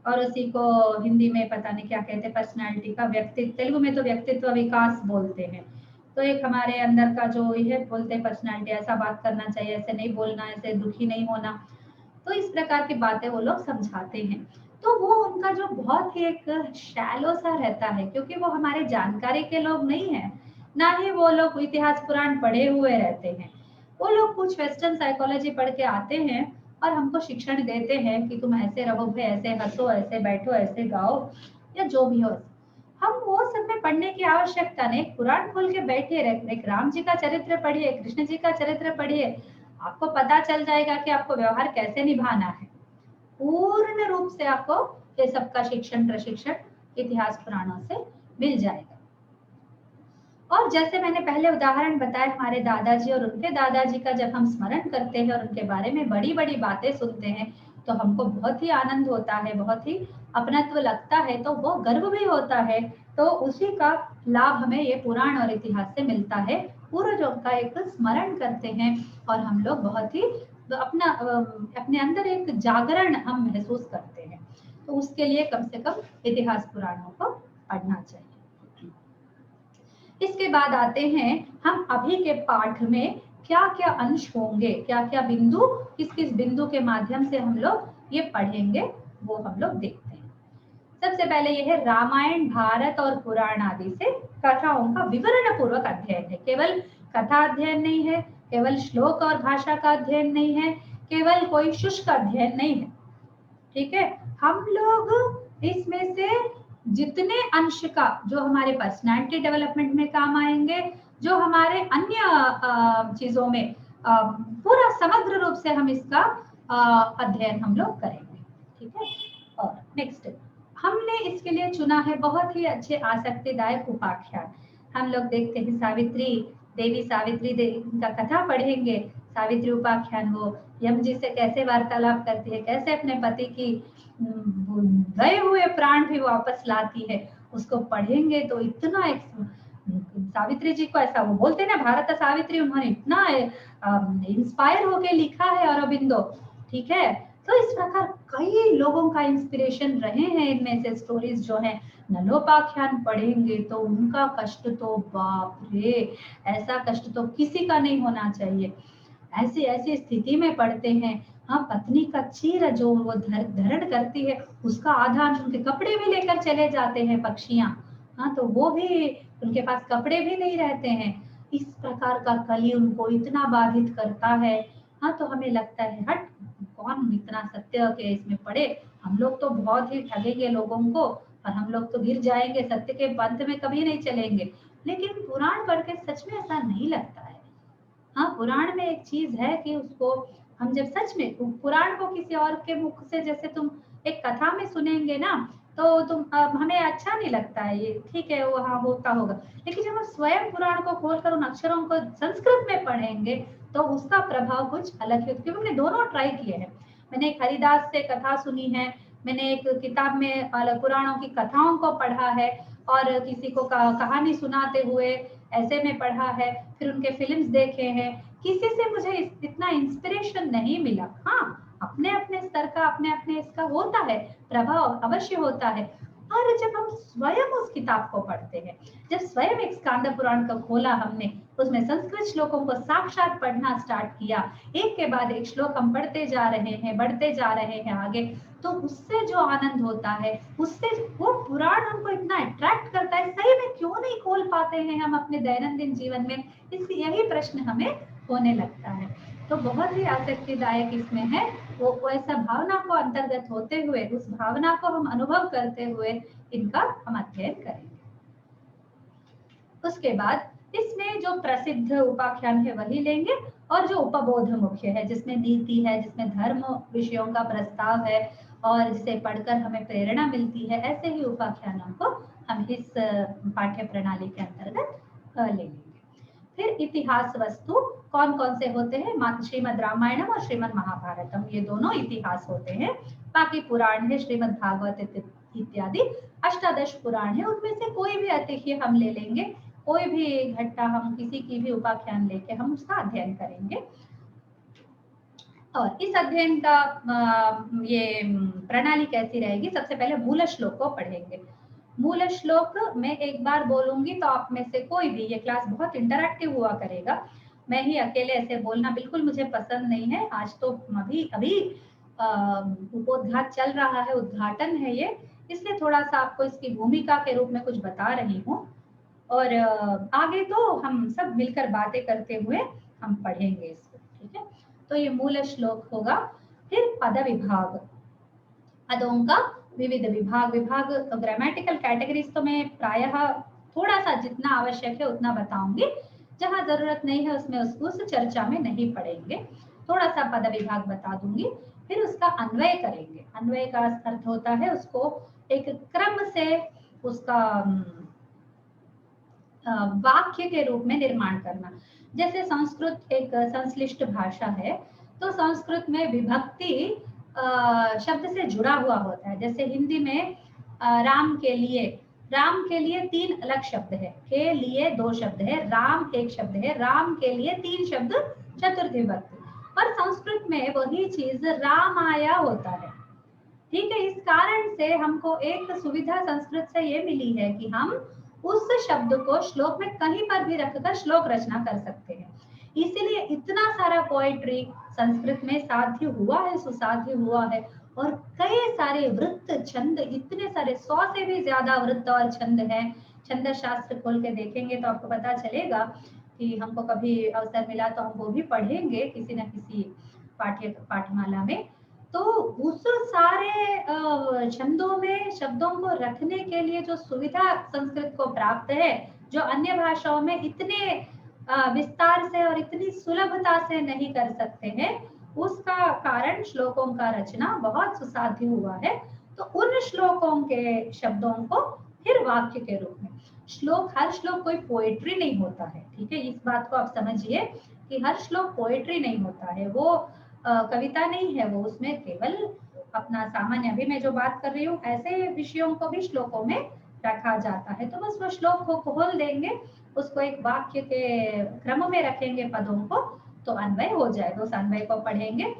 और उसी को हिंदी में पता नहीं क्या कहते हैं, पर्सनालिटी का व्यक्तित्व, तेलुगु में तो व्यक्तित्व विकास बोलते हैं। तो एक हमारे अंदर का जो यह बोलते हैं पर्सनालिटी, ऐसा बात करना चाहिए, ऐसे नहीं बोलना, ऐसे दुखी नहीं होना। तो इस प्रकार की बातें वो लोग समझाते हैं। तो वो उनका जो बहुत ही एक शैलो सा रहता है, क्योंकि वो हमारे जानकारी के लोग नहीं है, ना ही वो लोग इतिहास पुराण पढ़े हुए रहते हैं। वो लोग कुछ वेस्टर्न साइकोलॉजी पढ़ के आते हैं और हमको शिक्षण देते हैं कि तुम ऐसे रहो भाई, ऐसे हंसो, ऐसे बैठो, ऐसे गाओ, या जो भी हो। हम वो सब में पढ़ने की आवश्यकता नहीं, पुराण खोल के बैठे रहे, एक राम जी का चरित्र पढ़िए, कृष्ण जी का चरित्र पढ़िए, आपको पता चल जाएगा कि आपको व्यवहार कैसे निभाना है। पूर्ण रूप से आपको ये सबका शिक्षण प्रशिक्षण इतिहास पुराणों से मिल जाएगा। और जैसे मैंने पहले उदाहरण बताया, हमारे दादाजी और उनके दादाजी का जब हम स्मरण करते हैं और उनके बारे में बड़ी बड़ी बातें सुनते हैं, तो हमको बहुत ही आनंद होता है, बहुत ही अपनत्व लगता है, तो वो गर्व भी होता है। तो उसी का लाभ हमें ये पुराण और इतिहास से मिलता है। पूर्वजों का एक स्मरण करते हैं और हम लोग बहुत ही अपने अंदर एक जागरण हम महसूस करते हैं। तो उसके लिए कम से कम इतिहास पुराणों को पढ़ना चाहिए। इसके बाद आते हैं हम अभी के पाठ में क्या क्या अंश होंगे, क्या क्या बिंदु, किस किस बिंदु के माध्यम से हम लोग ये पढ़ेंगे, वो हम लोग देखते हैं। सबसे पहले यह है रामायण, भारत और पुराण आदि से कथाओं का विवरण पूर्वक अध्ययन है। केवल कथा अध्ययन नहीं है, केवल श्लोक और भाषा का अध्ययन नहीं है, केवल कोई शुष्क अध्ययन नहीं है। ठीक है, हम लोग इसमें से जितने अंश का जो हमारे पर्सनैलिटी डेवलपमेंट में काम आएंगे, जो हमारे अन्य चीजों में पूरा समग्र रूप से हम इसका अध्ययन हम लोग करेंगे। ठीक है, और नेक्स्ट हमने इसके लिए चुना है बहुत ही अच्छे आसक्तिदायक उपाख्यान। हम लोग देखते हैं सावित्री देवी, सावित्री देवी का कथा पढ़ेंगे, सावित्री उपाख्यान, वो यम जी से कैसे वार्तालाप करती है, कैसे अपने पति की गए हुए प्राण भी वापस लाती है, उसको पढ़ेंगे तो इतना सावित्री जी को ऐसा वो बोलते हैं ना, भारत सावित्री, उन्होंने इतना इंस्पायर होके लिखा है अरबिंदो। ठीक है, तो इस प्रकार कई लोगों का इंस्पिरेशन रहे हैं इनमें से स्टोरीज जो है। नलोपाख्यान पढ़ेंगे तो उनका कष्ट तो बाप रे, ऐसा कष्ट तो किसी का नहीं होना चाहिए। ऐसी ऐसी स्थिति में पढ़ते हैं, हाँ, पत्नी का चीर जो वो धरण करती है, उसका आधा अंश उनके कपड़े भी लेकर चले जाते हैं पक्षियां। हाँ, तो वो भी उनके पास कपड़े भी नहीं रहते हैं। इस प्रकार का कली उनको इतना बाधित करता है। हाँ, तो हमें लगता है हट, कौन इतना सत्य के इसमें पढ़े, हम लोग तो बहुत ही ठगेंगे लोगों को और हम लोग तो गिर जाएंगे, सत्य के पंथ में कभी नहीं चलेंगे। लेकिन पुराण पढ़ के सच में ऐसा नहीं लगता है। हाँ, पुराण में एक चीज है कि उसको हम जब सच में पुराण को किसी और के मुख से, जैसे तुम एक कथा में सुनेंगे ना, तो तुम हमें अच्छा नहीं लगता है, ये ठीक है वो हाँ होता होगा। लेकिन जब हम स्वयं पुराण को खोलकर उन अक्षरों को संस्कृत में पढ़ेंगे तो उसका प्रभाव कुछ अलग है। क्योंकि मैंने दोनों ट्राई किए हैं। मैंने एक हरिदास से कथा सुनी है, मैंने एक किताब में पुराणों की कथाओं को पढ़ा है, और किसी को कहानी सुनाते हुए ऐसे में पढ़ा है, फिर उनके फिल्म्स देखे हैं। किसी से मुझे इतना इंस्पिरेशन नहीं मिला। हाँ, अपने अपने स्तर का, अपने अपने इसका होता है, प्रभाव अवश्य होता है। और जब हम स्वयं उस किताब को पढ़ते हैं, जब स्वयं एक स्कांद पुराण का खोला हमने, उसमें संस्कृत श्लोकों को साक्षात पढ़ना स्टार्ट किया, एक के बाद एक श्लोक हम पढ़ते जा रहे हैं, बढ़ते जा रहे हैं आगे, तो उससे जो आनंद होता है, उससे वो पुराण हमको इतना अट्रैक्ट करता है। सही में क्यों नहीं खोल पाते हैं हम अपने दैनंदिन जीवन में, इसलिए यही प्रश्न हमें होने लगता है। तो बहुत ही आसक्तिदायक इसमें है, वो ऐसा भावना को अंतर्गत होते हुए, उस भावना को हम अनुभव करते हुए इनका हम अध्ययन करेंगे। उसके बाद इसमें जो प्रसिद्ध उपाख्यान है वही लेंगे, और जो उपबोध मुख्य है, जिसमें नीति है, जिसमें धर्म विषयों का प्रस्ताव है और इसे पढ़कर हमें प्रेरणा मिलती है, ऐसे ही उपाख्यानों को हम इस पाठ्य प्रणाली के अंतर्गत ले लेंगे। फिर इतिहास वस्तु कौन कौन से होते हैं, श्रीमद् रामायणम और श्रीमद् महाभारतम, ये दोनों इतिहास होते हैं। बाकी पुराण है, श्रीमद् भागवत इत्यादि अष्टादश पुराण है, उनमें से कोई भी अतिथि हम ले लेंगे, कोई भी घटना हम किसी की भी उपाख्यान लेके हम उसका अध्ययन करेंगे। और इस अध्ययन का ये प्रणाली कैसी रहेगी, सबसे पहले मूल श्लोक को पढ़ेंगे। मूल श्लोक मैं एक बार बोलूंगी तो आप में से कोई भी, ये क्लास बहुत इंटरैक्टिव हुआ करेगा, मैं ही अकेले ऐसे बोलना बिल्कुल मुझे पसंद नहीं है। आज तो अभी उपोद्घात चल रहा है, उद्घाटन है ये, इसलिए थोड़ा सा आपको इसकी भूमिका के रूप में कुछ बता रही हूँ, और आगे तो हम सब मिलकर बातें करते हुए हम पढ़ेंगे इसको। ठीक है, तो ये मूल श्लोक होगा। फिर पद विभाग, पदों का विविध विभाग, तो ग्रामेटिकल कैटेगरीज तो मैं प्रायः थोड़ा सा जितना आवश्यक है उतना बताऊंगी, जहां जरूरत नहीं है उसमें उस चर्चा में नहीं पढ़ेंगे, थोड़ा सा पद विभाग बता दूंगी। फिर उसका अन्वय करेंगे। अन्वय का अर्थ होता है उसको एक क्रम से उसका वाक्य के रूप में निर्माण करना। जैसे संस्कृत एक संश्लिष्ट भाषा है, तो संस्कृत में विभक्ति शब्द से जुड़ा हुआ होता है। जैसे हिंदी में राम के लिए 3 अलग शब्द है, के लिए 2 शब्द है, राम एक शब्द है, राम के लिए 3 शब्द चतुर्थी विभक्ति। पर संस्कृत में वही चीज रामाया होता है। ठीक है, इस कारण से हमको एक सुविधा संस्कृत से ये मिली है कि हम उस शब्द को श्लोक में कहीं पर भी रखकर श्लोक रचना कर सकते हैं। इसीलिए इतना सारा पोएट्री संस्कृत में साध्य हुआ है, सुसाध्य हुआ है, और कई सारे वृत्त छंद, इतने सारे 100 से भी ज्यादा वृत्त और छंद हैं। छंद शास्त्र खोल के देखेंगे तो आपको पता चलेगा कि हमको कभी अवसर मिला तो हम वो भी पढ़ेंगे किसी न किसी पाठमाला में। तो उस सारे छंदों में शब्दों को रखने के लिए जो सुविधा संस्कृत को प्राप्त है, जो अन्य भाषाओं में इतने विस्तार से और इतनी सुलभता से नहीं कर सकते हैं, उसका कारण श्लोकों का रचना बहुत सुसाध्य हुआ है। तो उन श्लोकों के शब्दों को फिर वाक्य के रूप में, हर श्लोक कोई पोएट्री नहीं होता है, ठीक है, इस बात को आप समझिए कि हर श्लोक पोएट्री नहीं होता है, वो कविता नहीं है, वो उसमें केवल अपना सामान्य, अभी मैं जो बात कर रही हूँ ऐसे विषयों को भी श्लोकों में रखा जाता है। तो बस वो श्लोक को खोल देंगे, उसको एक वाक्य के क्रम में रखेंगे पदों को, तो अन्वय हो जाएगा। उस अन्वय को पढ़ेंगे,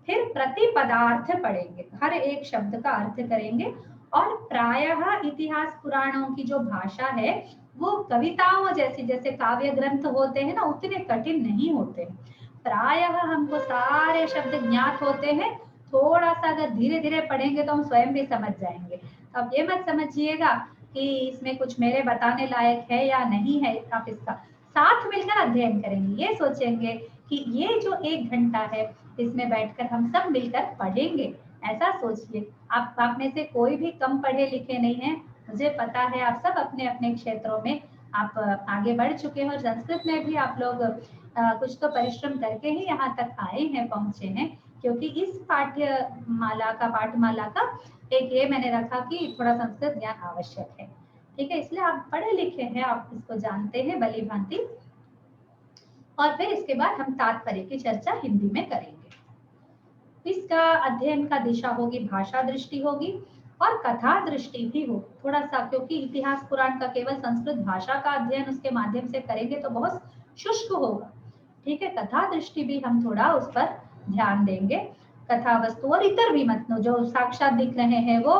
फिर प्रतिपदार्थ पढ़ेंगे, हर एक शब्द का अर्थ करेंगे। और प्रायः इतिहास पुराणों की जो भाषा है वो कविताओं जैसी, जैसे काव्य ग्रंथ होते हैं ना, उतने कठिन नहीं होते हैं। प्रायः हमको सारे शब्द ज्ञात होते हैं, थोड़ा सा अगर धीरे धीरे पढ़ेंगे तो हम स्वयं भी समझ जाएंगे। अब ये मत समझिएगा कि इसमें कुछ मेरे बताने लायक है या नहीं है, आप इसका साथ मिलकर अध्ययन करेंगे। ये सोचेंगे कि ये जो 1 घंटा है इसमें बैठकर हम सब मिलकर पढ़ेंगे, ऐसा सोचिए। आप में से कोई भी कम पढ़े लिखे नहीं है, मुझे पता है आप सब अपने अपने क्षेत्रों में आप आगे बढ़ चुके हैं, और संस्कृत में भी आप लोग कुछ तो परिश्रम करके ही यहाँ तक आए हैं, पहुंचे हैं। क्योंकि इस पाठमाला का एक ये मैंने रखा कि थोड़ा संस्कृत ज्ञान आवश्यक है, ठीक है, इसलिए आप पढ़े लिखे हैं, आप इसको जानते हैं भली भांति। और फिर इसके बाद हम तात्पर्य की चर्चा हिंदी में करेंगे। इसका अध्ययन का दिशा होगी भाषा दृष्टि होगी और कथा दृष्टि भी हो थोड़ा सा, क्योंकि इतिहास पुराण का केवल संस्कृत भाषा का अध्ययन उसके माध्यम से करेंगे तो बहुत शुष्क होगा, ठीक है। कथा दृष्टि भी हम थोड़ा उस पर ध्यान देंगे, कथा वस्तु और इतर भी मतलब जो साक्षात दिख रहे हैं वो,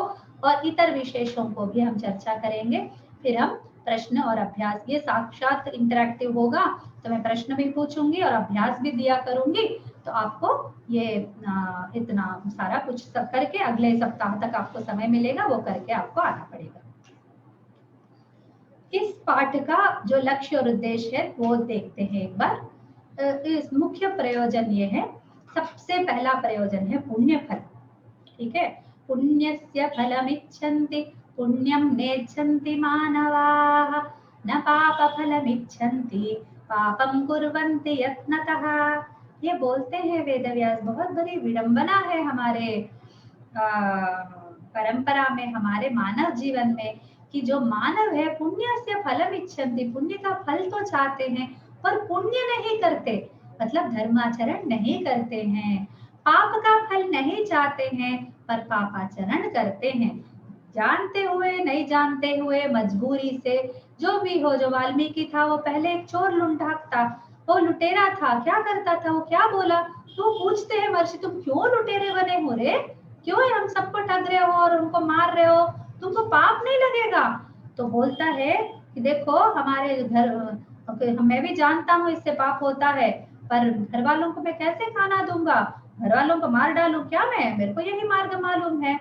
और इतर विशेषों को भी हम चर्चा करेंगे। फिर हम प्रश्न और अभ्यास, ये साक्षात इंटरैक्टिव होगा, तो मैं प्रश्न भी पूछूंगी और अभ्यास भी दिया करूंगी, तो आपको ये इतना सारा कुछ करके अगले सप्ताह तक आपको समय मिलेगा, वो करके आपको आना पड़ेगा। इस पाठ का जो लक्ष्य और उद्देश्य है वो देखते हैं एक बार। इस मुख्य प्रयोजन ये है, सबसे पहला प्रयोजन है पुण्य फल, ठीक है। पुण्यस्य फलमिच्छन्ति पुण्यं नेच्छन्ति मानवाः न पापफलमिच्छन्ति पापं कुर्वन्ति यत्नतः। ये बोलते हैं वेदव्यास, बहुत बड़ी विडंबना है हमारे परंपरा में, हमारे मानव जीवन में, कि जो मानव है पुण्यस्य फलमिच्छन्ति, पुण्य का फल तो चाहते हैं पर पुण्य नहीं करते, मतलब धर्माचरण नहीं करते हैं। पाप का फल नहीं चाहते हैं पर पापाचरण करते हैं, जानते हुए नहीं जानते हुए, मजबूरी से, जो भी हो। जो वाल्मीकि था वो पहले एक चोर लुंठाक था, वो लुटेरा था, क्या करता था, वो क्या बोला, तो पूछते हैं महर्षि तुम क्यों लुटेरे बने हो रे, क्यों हम सबको ठग रहे हो और उनको मार रहे हो, तुमको पाप नहीं लगेगा? तो बोलता है कि देखो हमारे घर, मैं भी जानता हूँ इससे पाप होता है, पर घर वालों को मैं कैसे खाना दूंगा, घर वालों को मार डालूं क्या मैं, मेरे को यही मार्ग मालूम है।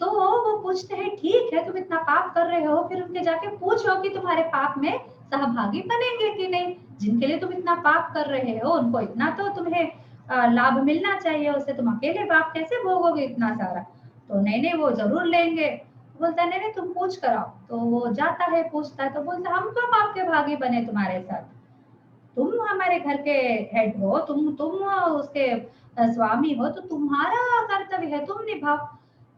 तो वो पूछते हैं ठीक है तुम इतना पाप कर रहे हो, फिर उनके जाके पूछो कि तुम्हारे पाप में सहभागी बनेंगे कि नहीं, जिनके लिए तुम इतना पाप कर रहे हो उनको इतना तो तुम्हें लाभ मिलना चाहिए, उससे तुम अकेले पाप कैसे भोगोगे इतना सारा। तो नहीं वो जरूर लेंगे। बोलता है नहीं तुम पूछ कर आओ। तो वो जाता है पूछता है, तो बोलता हम तो पाप के भागी बने तुम्हारे साथ, तुम हमारे घर के हेड हो, तुम उसके स्वामी हो, तो तुम्हारा कर्तव्य है तुम निभाओ।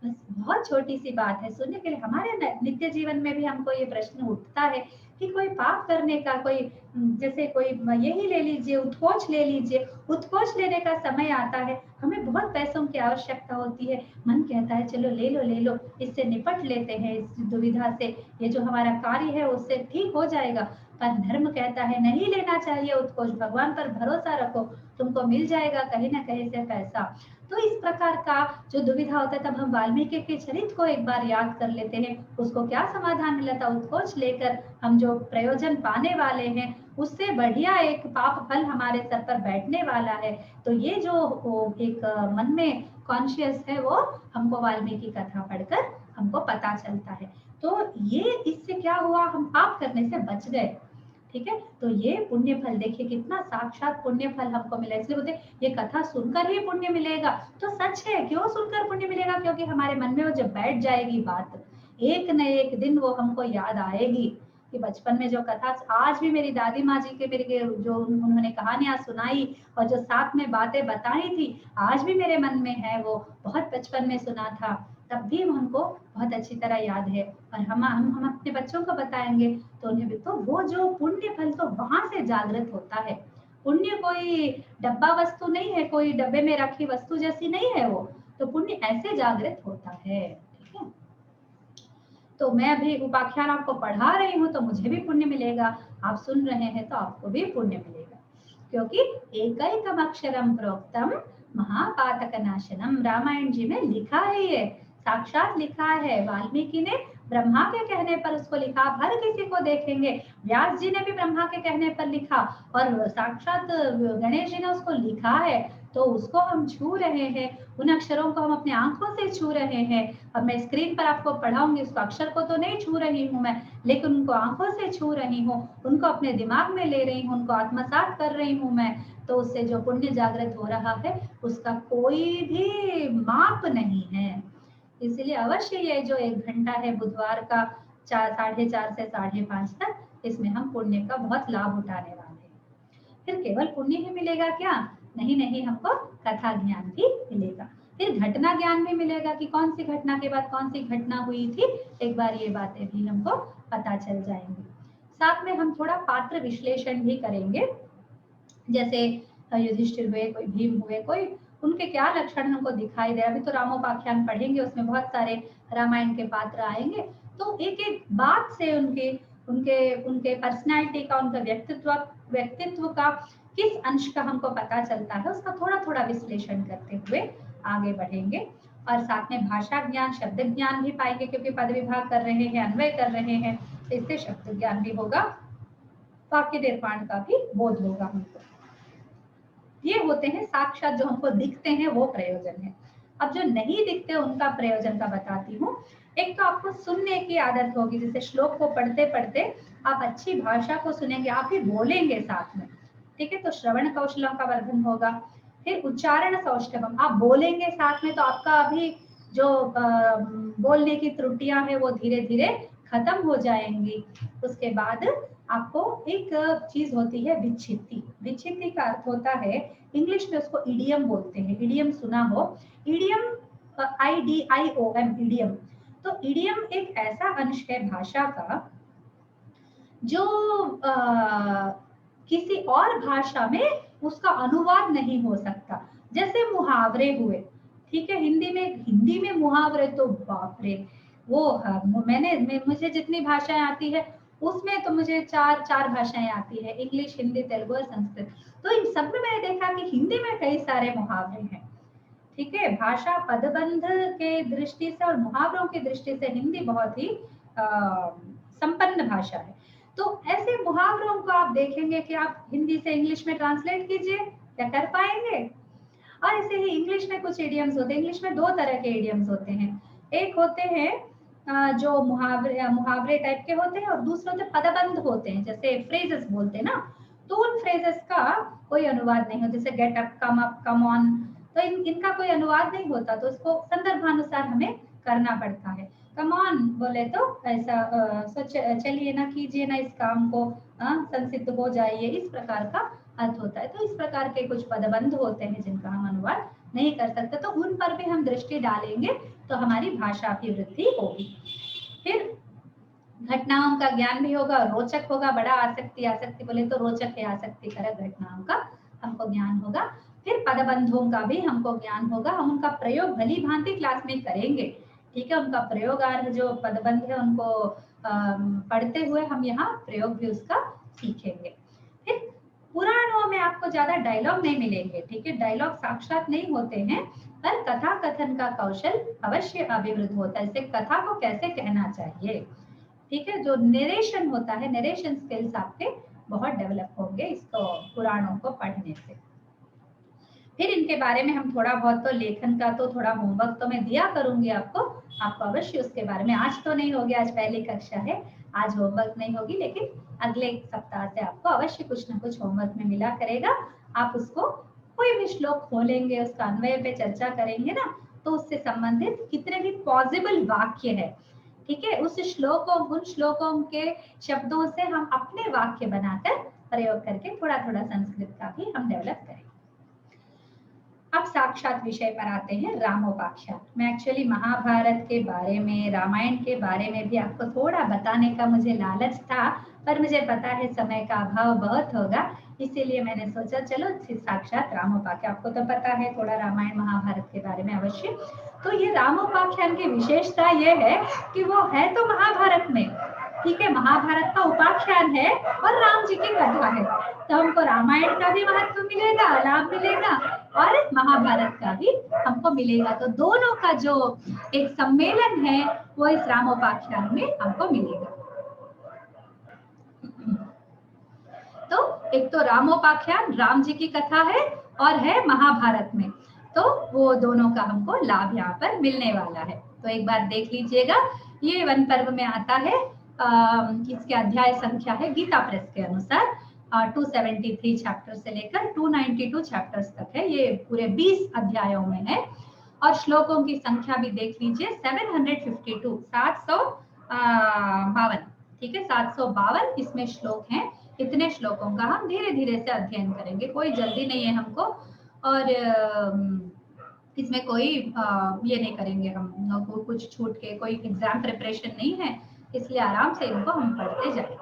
बस बहुत छोटी सी बात है सुनने के लिए। हमारे नित्य जीवन में भी हमको ये प्रश्न उठता है कि कोई पाप करने का, कोई जैसे कोई यही ले लीजिए, उत्कोच ले लीजिए, उत्कोच लेने का समय आता है, हमें बहुत पैसों की आवश्यकता होती है, मन कहता है चलो ले लो, इससे निपट लेते हैं, इस दुविधा से, ये जो हमारा कार्य है उससे ठीक हो जाएगा। पर धर्म कहता है नहीं लेना चाहिए उत्कोच, भगवान पर भरोसा रखो, तुमको मिल जाएगा कहीं ना कहीं से पैसा। तो इस प्रकार का जो दुविधा होता है, तब हम वाल्मीकि के चरित्र को एक बार याद कर लेते हैं, उसको क्या समाधान मिला था, उत्कोच लेकर हम जो प्रयोजन पाने वाले हैं उससे बढ़िया एक पाप फल हमारे सर पर बैठने वाला है। तो ये जो एक मन में कॉन्शियस है वो हमको वाल्मीकि कथा पढ़कर हमको पता चलता है। तो ये इससे क्या हुआ, हम पाप करने से बच गए। ठीक है, तो ये पुण्य फल देखिए कितना साक्षात पुण्य फल हमको मिला। इसलिए बोलते ये कथा सुनकर ही पुण्य मिलेगा, तो सच है। क्यों सुनकर पुण्य मिलेगा? क्योंकि हमारे मन में वो जब बैठ जाएगी बात, एक न एक दिन वो हमको याद आएगी कि बचपन में जो कथा, आज भी मेरी दादी माँ जी के मेरे जो उन्होंने कहानियां सुनाई और जो साथ में बातें बताई थी, आज भी मेरे मन में है। वो बहुत बचपन में सुना था, तब भी हमको बहुत अच्छी तरह याद है। और हम अपने बच्चों को बताएंगे तो उन्हें भी, तो वो जो पुण्य फल तो वहां से जागृत होता है। पुण्य कोई डब्बा वस्तु नहीं है, कोई डब्बे में रखी वस्तु जैसी नहीं है वो, तो पुण्य ऐसे जागृत होता है। ठीक है, तो मैं अभी उपाख्यान आपको पढ़ा रही हूँ तो मुझे भी पुण्य मिलेगा, आप सुन रहे हैं तो आपको भी पुण्य मिलेगा, क्योंकि एकैकम अक्षरम प्रोक्तम महापातक नाशनम। रामायण जी में लिखा है, ये साक्षात लिखा है। वाल्मीकि ने ब्रह्मा के कहने पर उसको लिखा, हर किसी को देखेंगे। व्यास जी ने भी ब्रह्मा के कहने पर लिखा और साक्षात गणेश जी ने उसको लिखा है, तो उसको हम छू रहे हैं, उन अक्षरों को हम अपनी आंखों से छू रहे हैं। अब मैं स्क्रीन पर आपको पढ़ाऊंगी, उस अक्षर को तो नहीं छू रही हूँ मैं, लेकिन उनको आंखों से छू रही हूँ, उनको अपने दिमाग में ले रही हूँ, उनको आत्मसात कर रही हूँ मैं। तो उससे जो पुण्य जागृत हो रहा है उसका कोई भी माप नहीं है। इसलिए अवश्य ये जो 1 घंटा है बुधवार का 4:30 से 5:30 तक, इसमें हम पुण्य का बहुत लाभ उठाने वाले हैं। फिर केवल पुण्य ही मिलेगा क्या? नहीं नहीं, हमको कथा ज्ञान भी मिलेगा, फिर घटना ज्ञान भी मिलेगा कि कौन सी घटना के बाद कौन सी घटना हुई थी, एक बार ये बातें भी हमको पता चल जाएंगी। साथ में हम थोड़ा पात्र विश्लेषण भी करेंगे, जैसे युधिष्ठिर हुए, कोई भीम हुए, कोई उनके क्या लक्षण हमको दिखाई दे। अभी तो रामोपाख्यान पढ़ेंगे, उसमें बहुत सारे रामायण के पात्र आएंगे, तो एक एक बात से उनके उनके उनके पर्सनैलिटी का, उनका व्यक्तित्व का किस अंश का हमको पता चलता है, उसका थोड़ा थोड़ा विश्लेषण करते हुए आगे बढ़ेंगे। और साथ में भाषा ज्ञान, शब्द ज्ञान भी पाएंगे, क्योंकि पद विभाग कर रहे हैं, अन्वय कर रहे हैं, तो इससे शब्द ज्ञान भी होगा, वाक्य निर्माण का भी बोध होगा हमको। ये होते हैं साक्षात जो हमको दिखते हैं वो प्रयोजन है। अब जो नहीं दिखते उनका प्रयोजन का बताती हूँ। एक तो आपको सुनने की आदत होगी, जैसे श्लोक को पढ़ते पढ़ते आप अच्छी भाषा को सुनेंगे, आप भी बोलेंगे साथ में। ठीक है, तो श्रवण कौशलों का वर्धन होगा। फिर उच्चारण सौष्ठवम, आप बोलेंगे साथ में, तो आपका अभी जो बोलने की त्रुटियां हैं वो धीरे धीरे खत्म हो जाएंगी। उसके बाद आपको एक चीज होती है विच्छित्ति। विच्छित्ति का अर्थ होता है, इंग्लिश में उसको इडियम बोलते हैं। इडियम सुना हो, इडियम IDIOM, इडियम। तो इडियम एक ऐसा अंश है भाषा का जो किसी और भाषा में उसका अनुवाद नहीं हो सकता। जैसे मुहावरे हुए, ठीक है, हिंदी में मुहावरे तो बाप रे, वो मुझे जितनी भाषाएं आती है उसमें तो मुझे चार भाषाएं आती है, इंग्लिश, हिंदी, तेलुगु और संस्कृत। तो इन सब में मैंने देखा कि हिंदी में कई सारे मुहावरे हैं। ठीक है, भाषा पदबंध के दृष्टि से और मुहावरों की दृष्टि से हिंदी बहुत ही संपन्न भाषा है। तो ऐसे मुहावरों को आप देखेंगे कि आप हिंदी से इंग्लिश में ट्रांसलेट कीजिए, क्या कर पाएंगे? और ऐसे ही इंग्लिश में कुछ इडियम्स होते हैं। इंग्लिश में 2 तरह के इडियम्स होते हैं, एक होते हैं जो मुहावरे टाइप के होते हैं, और दूसरे होते पदबंध होते हैं, जैसे फ्रेजेस बोलते हैं ना, तो उन फ्रेजेस का कोई अनुवाद नहीं होता। जैसे गेट अप, कम ऑन, तो इनका कोई अनुवाद नहीं होता, तो इसको संदर्भानुसार हमें करना पड़ता है। कम ऑन बोले तो ऐसा चलिए ना, कीजिए ना इस काम को, संसिद्ध हो जाइए, इस प्रकार का अर्थ होता है। तो इस प्रकार के कुछ पदबंध होते हैं जिनका हम अनुवाद नहीं कर सकते, तो उन पर भी हम दृष्टि डालेंगे तो हमारी भाषा की वृद्धि होगी। फिर घटनाओं का ज्ञान भी होगा, रोचक होगा, बड़ा आसक्ति बोले तो रोचक है, आसक्तिकारक घटनाओं का हमको ज्ञान होगा। फिर पदबंधों का भी हमको ज्ञान होगा, हम उनका प्रयोग भली भांति क्लास में करेंगे। ठीक है, उनका प्रयोगार्थ जो पदबंध है उनको पढ़ते हुए हम यहाँ प्रयोग भी उसका सीखेंगे। फिर पुराणों में आपको ज्यादा डायलॉग नहीं मिलेंगे, ठीक है, डायलॉग साक्षात नहीं होते हैं, पर कथा कथन का कौशल अवश्य अभिवृद्ध होता है, जैसे कथा को कैसे कहना चाहिए, ठीक है, जो नरेशन होता है, नरेशन स्किल्स आपके बहुत डेवलप होंगे इसको पुराणों को पढ़ने से। फिर इनके बारे में हम थोड़ा बहुत तो लेखन का तो थोड़ा होमवर्क तो मैं दिया करूंगी आपको अवश्य उसके बारे में, आज तो नहीं होगी, आज पहली कक्षा है, आज होमवर्क नहीं होगी, लेकिन अगले सप्ताह से आपको अवश्य कुछ ना कुछ होमवर्क में मिला करेगा। आप उसको कोई भी श्लोक खोलेंगे, उसका अन्वय पे चर्चा करेंगे ना, तो उससे संबंधित कितने भी पॉसिबल वाक्य है, ठीक है, उस श्लोकों उन श्लोकों के शब्दों से हम अपने वाक्य बनाकर प्रयोग करके थोड़ा थोड़ा संस्कृत का भी हम डेवलप करेंगे। अब साक्षात विषय पर आते हैं, रामोपाख्यान। मैं एक्चुअली महाभारत के बारे में, रामायण के बारे में भी आपको थोड़ा बताने का मुझे लालच था, पर मुझे पता है समय का अभाव बहुत होगा, इसीलिए मैंने सोचा चलो साक्षात रामोपाख्यान, आपको तो पता है थोड़ा रामायण महाभारत के बारे में अवश्य। तो ये रामोपाख्यान की विशेषता ये है कि वो है तो महाभारत में, ठीक है, महाभारत का उपाख्यान है और राम जी की कथा है, तो हमको रामायण का भी महत्व मिलेगा, लाभ मिलेगा, और महाभारत का भी हमको मिलेगा, तो दोनों का जो एक सम्मेलन है वो इस रामोपाख्यान में हमको मिलेगा। तो एक तो रामोपाख्यान राम जी की कथा है और है महाभारत में, तो वो दोनों का हमको लाभ यहाँ पर मिलने वाला है। तो एक बार देख लीजिएगा, ये वन पर्व में आता है, इसके अध्याय संख्या है गीता प्रेस के अनुसार 273 चैप्टर से लेकर 292 चैप्टर्स तक है, ये पूरे 20 अध्यायों में है, और श्लोकों की संख्या भी देख लीजिए 752 752, ठीक है, 752 इसमें श्लोक हैं। इतने श्लोकों का हम धीरे धीरे से अध्ययन करेंगे, कोई जल्दी नहीं है हमको, और इसमें कोई ये नहीं करेंगे हम कुछ छूट के, कोई एग्जाम प्रिपरेशन नहीं है, इसलिए आराम से इनको हम पढ़ते जाएंगे।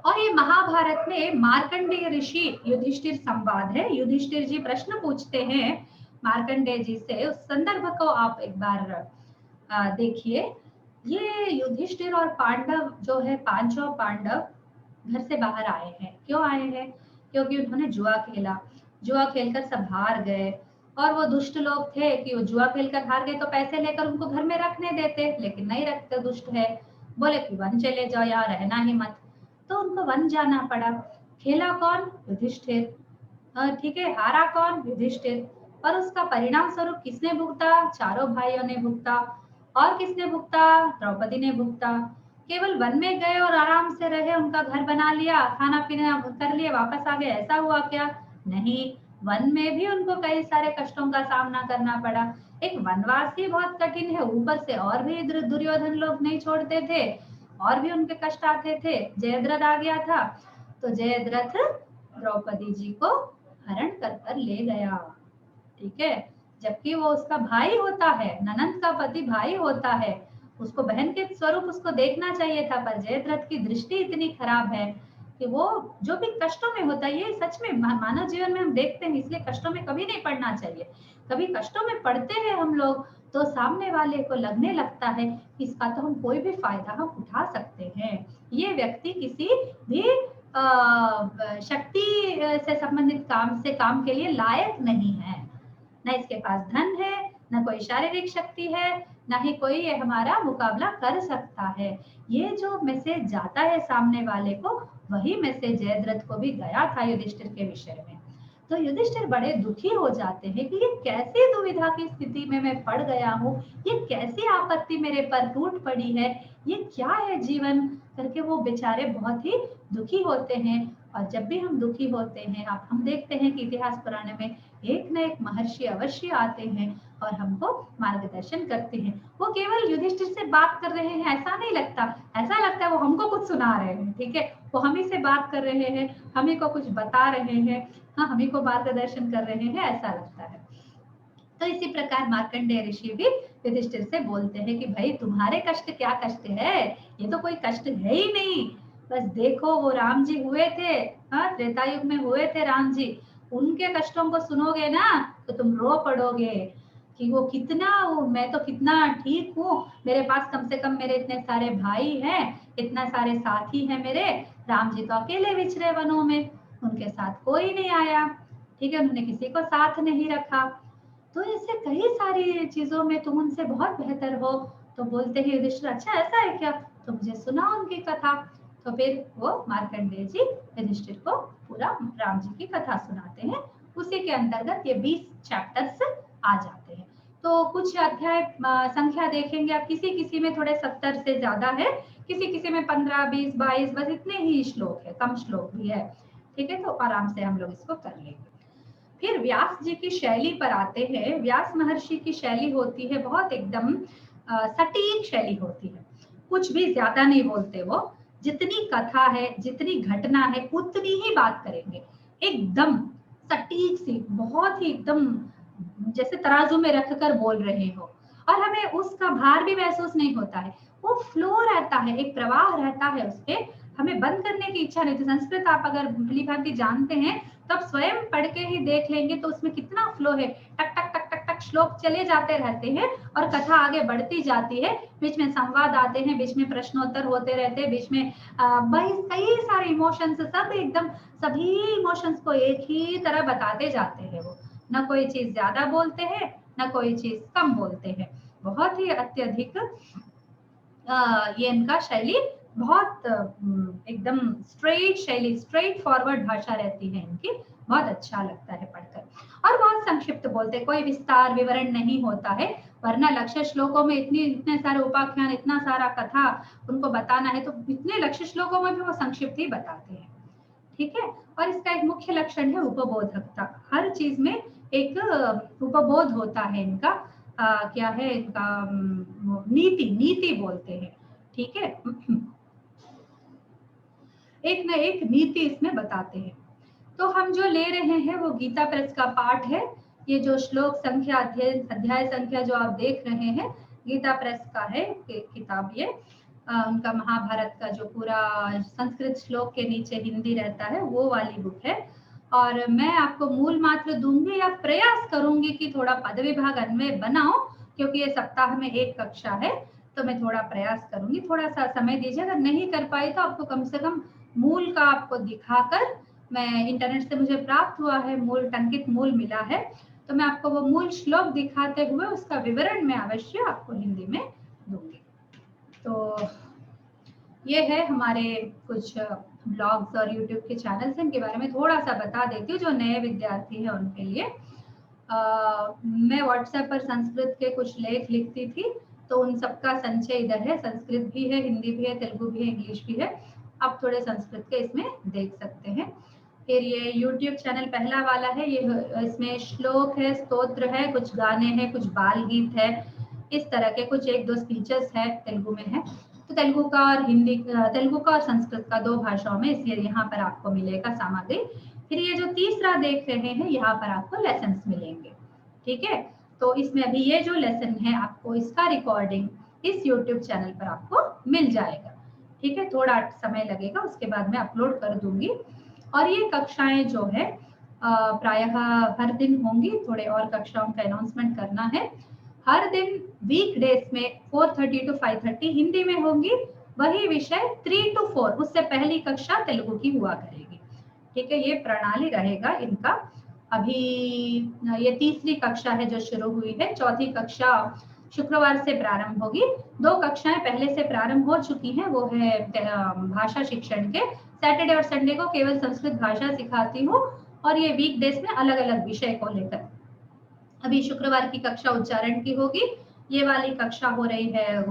और ये महाभारत में मार्कंडेय ऋषि युधिष्ठिर संवाद है, युधिष्ठिर जी प्रश्न पूछते हैं मार्कंडेय जी से, उस संदर्भ को आप एक बार देखिए। ये युधिष्ठिर और पांडव जो है, पांचों पांडव घर से बाहर आए हैं, क्यों आए हैं, क्योंकि उन्होंने जुआ खेला, जुआ खेलकर सब हार गए, और वो दुष्ट लोग थे कि वो जुआ खेलकर हार गए तो पैसे लेकर उनको घर में रखने देते, लेकिन नहीं रखते, दुष्ट है, बोले कि वन चले जाओ, यहाँ रहना ही मत, तो उनको वन जाना पड़ा। खेला कौन, युधिष्ठिर, ठीक है, हारा कौन, युधिष्ठिर, और उसका परिणाम स्वरूप किसने भुगता, चारों भाइयों ने भुगता, और किसने भुगता, द्रौपदी ने भुगता। केवल वन में गए और आराम से रहे, उनका घर बना लिया, खाना पीना कर लिए, वापस आ गए, ऐसा हुआ क्या, नहीं, वन में भी उनको कई सारे कष्टों का सामना करना पड़ा। एक वनवास ही बहुत कठिन है, ऊपर से और भी दुर्योधन लोग नहीं छोड़ते थे, और भी उनके कष्ट आते थे। जयद्रथ आ गया था, तो जयद्रथ द्रौपदी जी को हरण कर ले गया, ठीक है, जबकि वो उसका भाई होता है, ननंद का पति भाई होता है, उसको बहन के स्वरूप उसको देखना चाहिए था, पर जयद्रथ की दृष्टि इतनी खराब है कि वो जो भी कष्टों में होता है, ये सच में मानव जीवन में हम देखते हैं, इसलिए कष्टों में कभी नहीं पड़ना चाहिए। कभी कष्टों में पड़ते हैं हम लोग तो सामने वाले को लगने लगता है इसका तो हम कोई भी फायदा हम उठा सकते हैं, ये व्यक्ति किसी भी शक्ति से संबंधित काम के लिए लायक नहीं है, न इसके पास धन है, न कोई शारीरिक शक्ति है, न ही कोई ये हमारा मुकाबला कर सकता है। ये जो मैसेज जाता है सामने वाले को, वही मैसेज जयद्रथ को भी गया था युधिष्ठिर के विषय में। तो युधिष्ठिर बड़े दुखी हो जाते हैं कि ये कैसी दुविधा की स्थिति में मैं पड़ गया हूँ, ये कैसी आपत्ति मेरे पर टूट पड़ी है, ये क्या है जीवन करके वो बेचारे बहुत ही दुखी होते हैं। और जब भी हम दुखी होते हैं, आप हम देखते हैं कि इतिहास पुराण में एक न एक महर्षि अवश्य आते हैं और हमको मार्गदर्शन करते हैं। वो केवल युधिष्ठिर से बात कर रहे हैं ऐसा नहीं लगता, ऐसा लगता है वो हमको कुछ सुना रहे हैं, ठीक है, वो हम ही से बात कर रहे हैं, हम ही को कुछ बता रहे हैं, हाँ, हम ही को मार्गदर्शन कर रहे हैं, ऐसा लगता है। तो इसी प्रकार मार्कंडेय ऋषि भी युधिष्ठिर से बोलते हैं कि भाई तुम्हारे कष्ट क्या कष्ट है, ये तो कोई कष्ट है ही नहीं, बस देखो वो राम जी हुए थे, हाँ, त्रेता युग में हुए थे राम जी, उनके कष्टों को सुनोगे ना तो तुम रो पड़ोगे कि वो कितना, वो मैं तो कितना ठीक हूँ, मेरे पास कम से कम मेरे इतने सारे भाई हैं, इतना सारे साथी हैं मेरे, राम जी तो अकेले विचरे वनों में, उनके साथ कोई नहीं आया, ठीक है, उन्होंने किसी को साथ नहीं रखा। तो ऐसे कई सारी चीजों में तुम उनसे बहुत बेहतर हो। तो बोलते हैं युधिष्ठिर, अच्छा ऐसा है क्या, तो मुझे सुना उनकी कथा। तो फिर वो मार्कंडेय जी युधिष्ठिर को पूरा राम जी की कथा सुनाते हैं। उसी के अंतर्गत ये 20 चैप्टर्स आ जाते हैं। तो कुछ अध्याय संख्या देखेंगे आप, किसी किसी में थोड़े 70 से ज्यादा है, किसी किसी में 15, 20, 22 बस इतने ही श्लोक है, कम श्लोक भी है, ठीक है। तो आराम से हम लोग इसको कर लेंगे। फिर व्यास जी की शैली पर आते हैं। व्यास महर्षि की शैली होती है बहुत एकदम सटीक शैली होती है, कुछ भी ज्यादा नहीं बोलते वो, जितनी कथा है जितनी घटना है उतनी ही बात करेंगे, एकदम सटीक सी, बहुत ही एकदम जैसे तराजू में रखकर बोल रहे हो, और हमें उसका भार भी महसूस नहीं होता है। वो फ्लो रहता है, एक प्रवाह रहता है उसपे, हमें बंद करने की इच्छा नहीं। तो संस्कृत आप अगर भली भांति जानते हैं तब स्वयं पढ़ के ही देख लेंगे तो उसमें कितना फ्लो है, टक टक टक टक टक श्लोक चले जाते रहते हैं और कथा आगे बढ़ती जाती है, बीच में संवाद आते हैं, बीच में प्रश्नोत्तर होते रहते हैं, बीच में कई सारे इमोशंस, सब एकदम सभी इमोशंस को एक ही तरह बताते जाते हैं। वो न कोई चीज ज्यादा बोलते हैं न कोई चीज कम बोलते हैं, बहुत ही अत्यधिक ये इनका शैली बहुत एकदम स्ट्रेट शैली, स्ट्रेट फॉरवर्ड भाषा रहती है इनकी, बहुत अच्छा लगता है पढ़कर। और बहुत संक्षिप्त बोलते, कोई विस्तार विवरण नहीं होता है, वरना लक्ष्य श्लोकों में इतने सारे उपाख्यान, इतना सारा कथा उनको बताना है तो इतने लक्ष्य श्लोकों में भी वो संक्षिप्त ही बताते हैं, ठीक है। और इसका एक मुख्य लक्षण है उपबोधकता, हर चीज में एक उपबोध होता है इनका। क्या है इनका, नीति बोलते हैं, ठीक है। एक न एक नीति इसमें बताते हैं। तो हम जो ले रहे हैं वो गीता प्रेस का पाठ है, ये जो श्लोक संख्या अध्याय संख्या जो आप देख रहे हैं गीता प्रेस का है किताब, ये उनका महाभारत का जो पूरा संस्कृत श्लोक के नीचे हिंदी रहता है वो वाली बुक है। और मैं आपको मूल मात्र दूंगी या प्रयास करूंगी कि थोड़ा पद विभाग अन्वय बनाओ, क्योंकि ये सप्ताह में एक कक्षा है, तो मैं थोड़ा प्रयास करूंगी, थोड़ा सा समय दीजिए। अगर नहीं कर पाई तो आपको कम से कम मूल का आपको दिखाकर, मैं इंटरनेट से मुझे प्राप्त हुआ है मूल, टंकित मूल मिला है, तो मैं आपको वो मूल श्लोक दिखाते हुए उसका विवरण मैं अवश्य आपको हिंदी में दूंगी। तो ये है हमारे कुछ ब्लॉग्स और यूट्यूब के चैनल्स, इनके बारे में थोड़ा सा बता देती हूँ जो नए विद्यार्थी हैं उनके लिए। मैं व्हाट्सएप पर संस्कृत के कुछ लेख लिखती थी, तो उन सबका संचय इधर है, संस्कृत भी है, हिंदी भी है, तेलुगु भी है, इंग्लिश भी है, आप थोड़े संस्कृत के इसमें देख सकते हैं। फिर ये यूट्यूब चैनल पहला वाला है, ये इसमें श्लोक है, स्तोत्र है, कुछ गाने हैं, कुछ बाल गीत है, इस तरह के कुछ 1-2 स्पीचेस है, तेलुगु में है। तो तेलुगु का और हिंदी, तेलुगु का और संस्कृत का 2 भाषाओं में, इसलिए यहाँ पर आपको मिलेगा सामग्री। फिर ये जो तीसरा देख रहे हैं यहाँ पर आपको लेसन्स मिलेंगे, ठीक है। तो इसमें अभी ये जो लेसन है आपको इसका रिकॉर्डिंग इस YouTube चैनल पर आपको मिल जाएगा, ठीक है। थोड़ा समय लगेगा, उसके बाद मैं अपलोड कर दूंगी। और ये कक्षाएं जो है प्रायः हर दिन होंगी, थोड़े और कक्षाओं का अनाउंसमेंट करना है। हर दिन वीकडेज में 4:30 to 5:30 हिंदी में होंगी, वही विषय 3 to 4, उससे पहली कक्षा तेलुगु की हुआ करेगी, ठीक है। ये प्रणाली रहेगा इनका। अभी ये तीसरी कक्षा है जो शुरू हुई है, चौथी कक्षा शुक्रवार से प्रारंभ होगी। 2 कक्षाएं पहले से प्रारंभ हो चुकी हैं, वो है भाषा शिक्षण के, सैटरडे और संडे को केवल संस्कृत भाषा सिखाती हूँ, और ये वीकडेज में अलग अलग विषय को लेकर। अभी शुक्रवार की कक्षा उच्चारण की होगी, ये वाली कक्षा हो रही है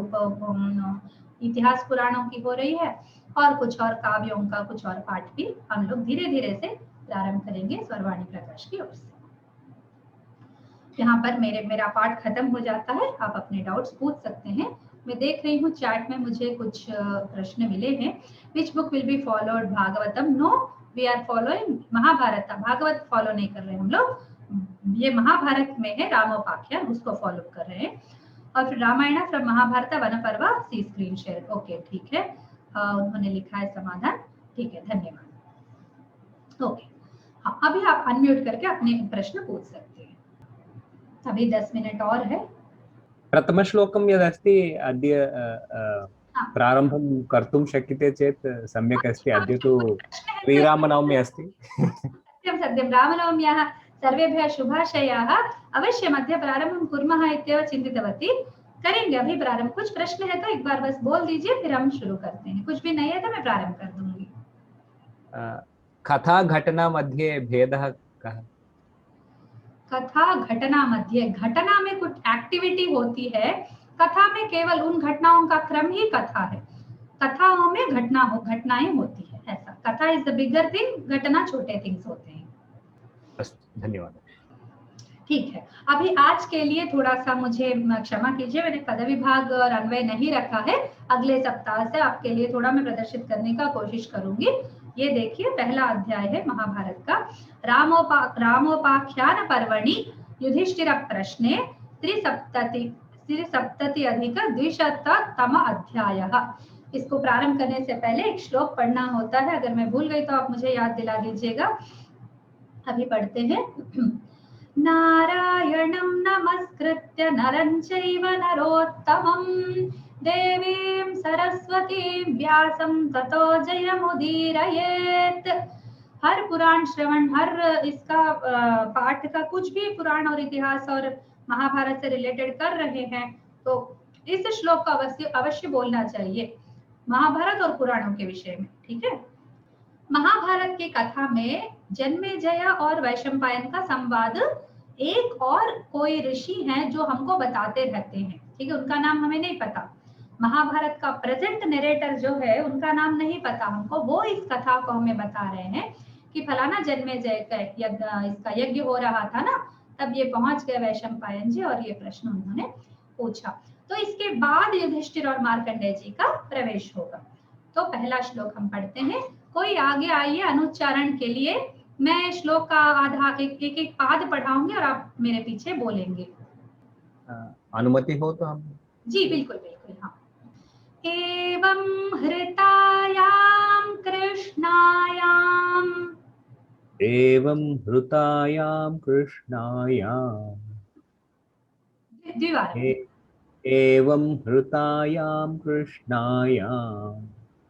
इतिहास पुराणों की हो रही है, और कुछ और काव्यों का कुछ और पाठ भी हम लोग धीरे धीरे से प्रारंभ करेंगे स्वरवाणी प्रकाश की ओर से। यहाँ पर मेरा पाठ खत्म हो जाता है, आप अपने डाउट्स पूछ सकते हैं। मैं देख रही हूँ चैट में मुझे कुछ प्रश्न मिले हैं। Which book will be followed, Bhagavatam? No, we are following Mahabharata. Bhagavat follow नहीं कर रहे हम लोग, ये महाभारत में है रामोपाख्यान, उसको फॉलो कर रहे हैं। और फिर रामायण फ्रॉम महाभारत वन पर्व, सी स्क्रीन शेयर। ओके, ठीक है, उन्होंने लिखा है समाधान, ठीक है, धन्यवाद। ओके, हाँ, अभी आप अनम्यूट करके अपने प्रश्न पूछ सकते हैं, अभी 10 मिनट और है। प्रथम श्लोकम यदस्ति अद्य प्रारम्भं कर्तुं शक्यते चेत् सम्यक् अस्ति। अद्य तु श्रीरामनवमी अस्ति। सत्यं सत्यं, रामनवम्याः सर्वेभ्यः शुभाशयाः। अवश्य अद्य प्रारम्भं कुर्मः इत्येव चिन्तितवती। करेंगे अभी प्रारंभ। कुछ प्रश्न है तो एक बार बस बोल दीजिए, फिर हम शुरू करते हैं। कुछ भी नहीं है तो मैं प्रारंभ कर दूंगी। कथा घटना मध्ये भेदः कः? कथा घटना मध्य, घटना में कुछ एक्टिविटी होती है, कथा में केवल उन घटनाओं का क्रम ही कथा है। कथाओं में घटनाएं होती है, ऐसा। कथा इज द बिगर थिंग, घटना छोटे थिंग्स होते हैं। धन्यवाद। ठीक है, अभी आज के लिए थोड़ा सा मुझे क्षमा कीजिए, मैंने पदविभाग और अन्वय नहीं रखा है। अगले सप्ताह से आपके लिए थोड़ा मैं प्रदर्शित करने का कोशिश करूंगी। ये देखिए, पहला अध्याय है महाभारत का। रामोपाख्यान पर्वणि युधिष्ठिर प्रश्ने त्रिसप्तति अधिक द्विशततम अध्यायः। इसको प्रारंभ करने से पहले एक श्लोक पढ़ना होता है, अगर मैं भूल गई तो आप मुझे याद दिला दीजिएगा। अभी पढ़ते हैं। नारायणं नमस्कृत्य नरं चैव नरोत्तमं देवीं सरस्वतीं व्यासं ततो जयमुदीरयेत्। हर पुराण श्रवण, हर इसका पाठ का कुछ भी पुराण और इतिहास और महाभारत से रिलेटेड कर रहे हैं तो इस श्लोक का अवश्य बोलना चाहिए, महाभारत और पुराणों के विषय में। ठीक है। महाभारत की कथा में जन्मेजय और वैशंपायन का संवाद एक और कोई ऋषि हैं जो हमको बताते रहते हैं। ठीक है, उनका नाम हमें नहीं पता। महाभारत का प्रेजेंट नरेटर जो है उनका नाम नहीं पता हमको। वो इस कथा को हमें बता रहे हैं कि फलाना जन्मेजय का इसका यज्ञ हो रहा था ना, तब ये पहुंच गए वैशंपायन जी और ये प्रश्न उन्होंने पूछा। तो इसके बाद युधिष्ठिर और मार्कंडेय जी का प्रवेश होगा। तो पहला श्लोक हम पढ़ते हैं। कोई आगे आइए अनुच्चारण के लिए। मैं श्लोक का आधा एक पाद पढ़ाऊंगी और आप मेरे पीछे बोलेंगे। अनुमति हो तो हम। जी बिल्कुल बिल्कुल, हाँ। एवं हृतायां कृष्णायां द्विवार एवं हृतायां कृष्णायां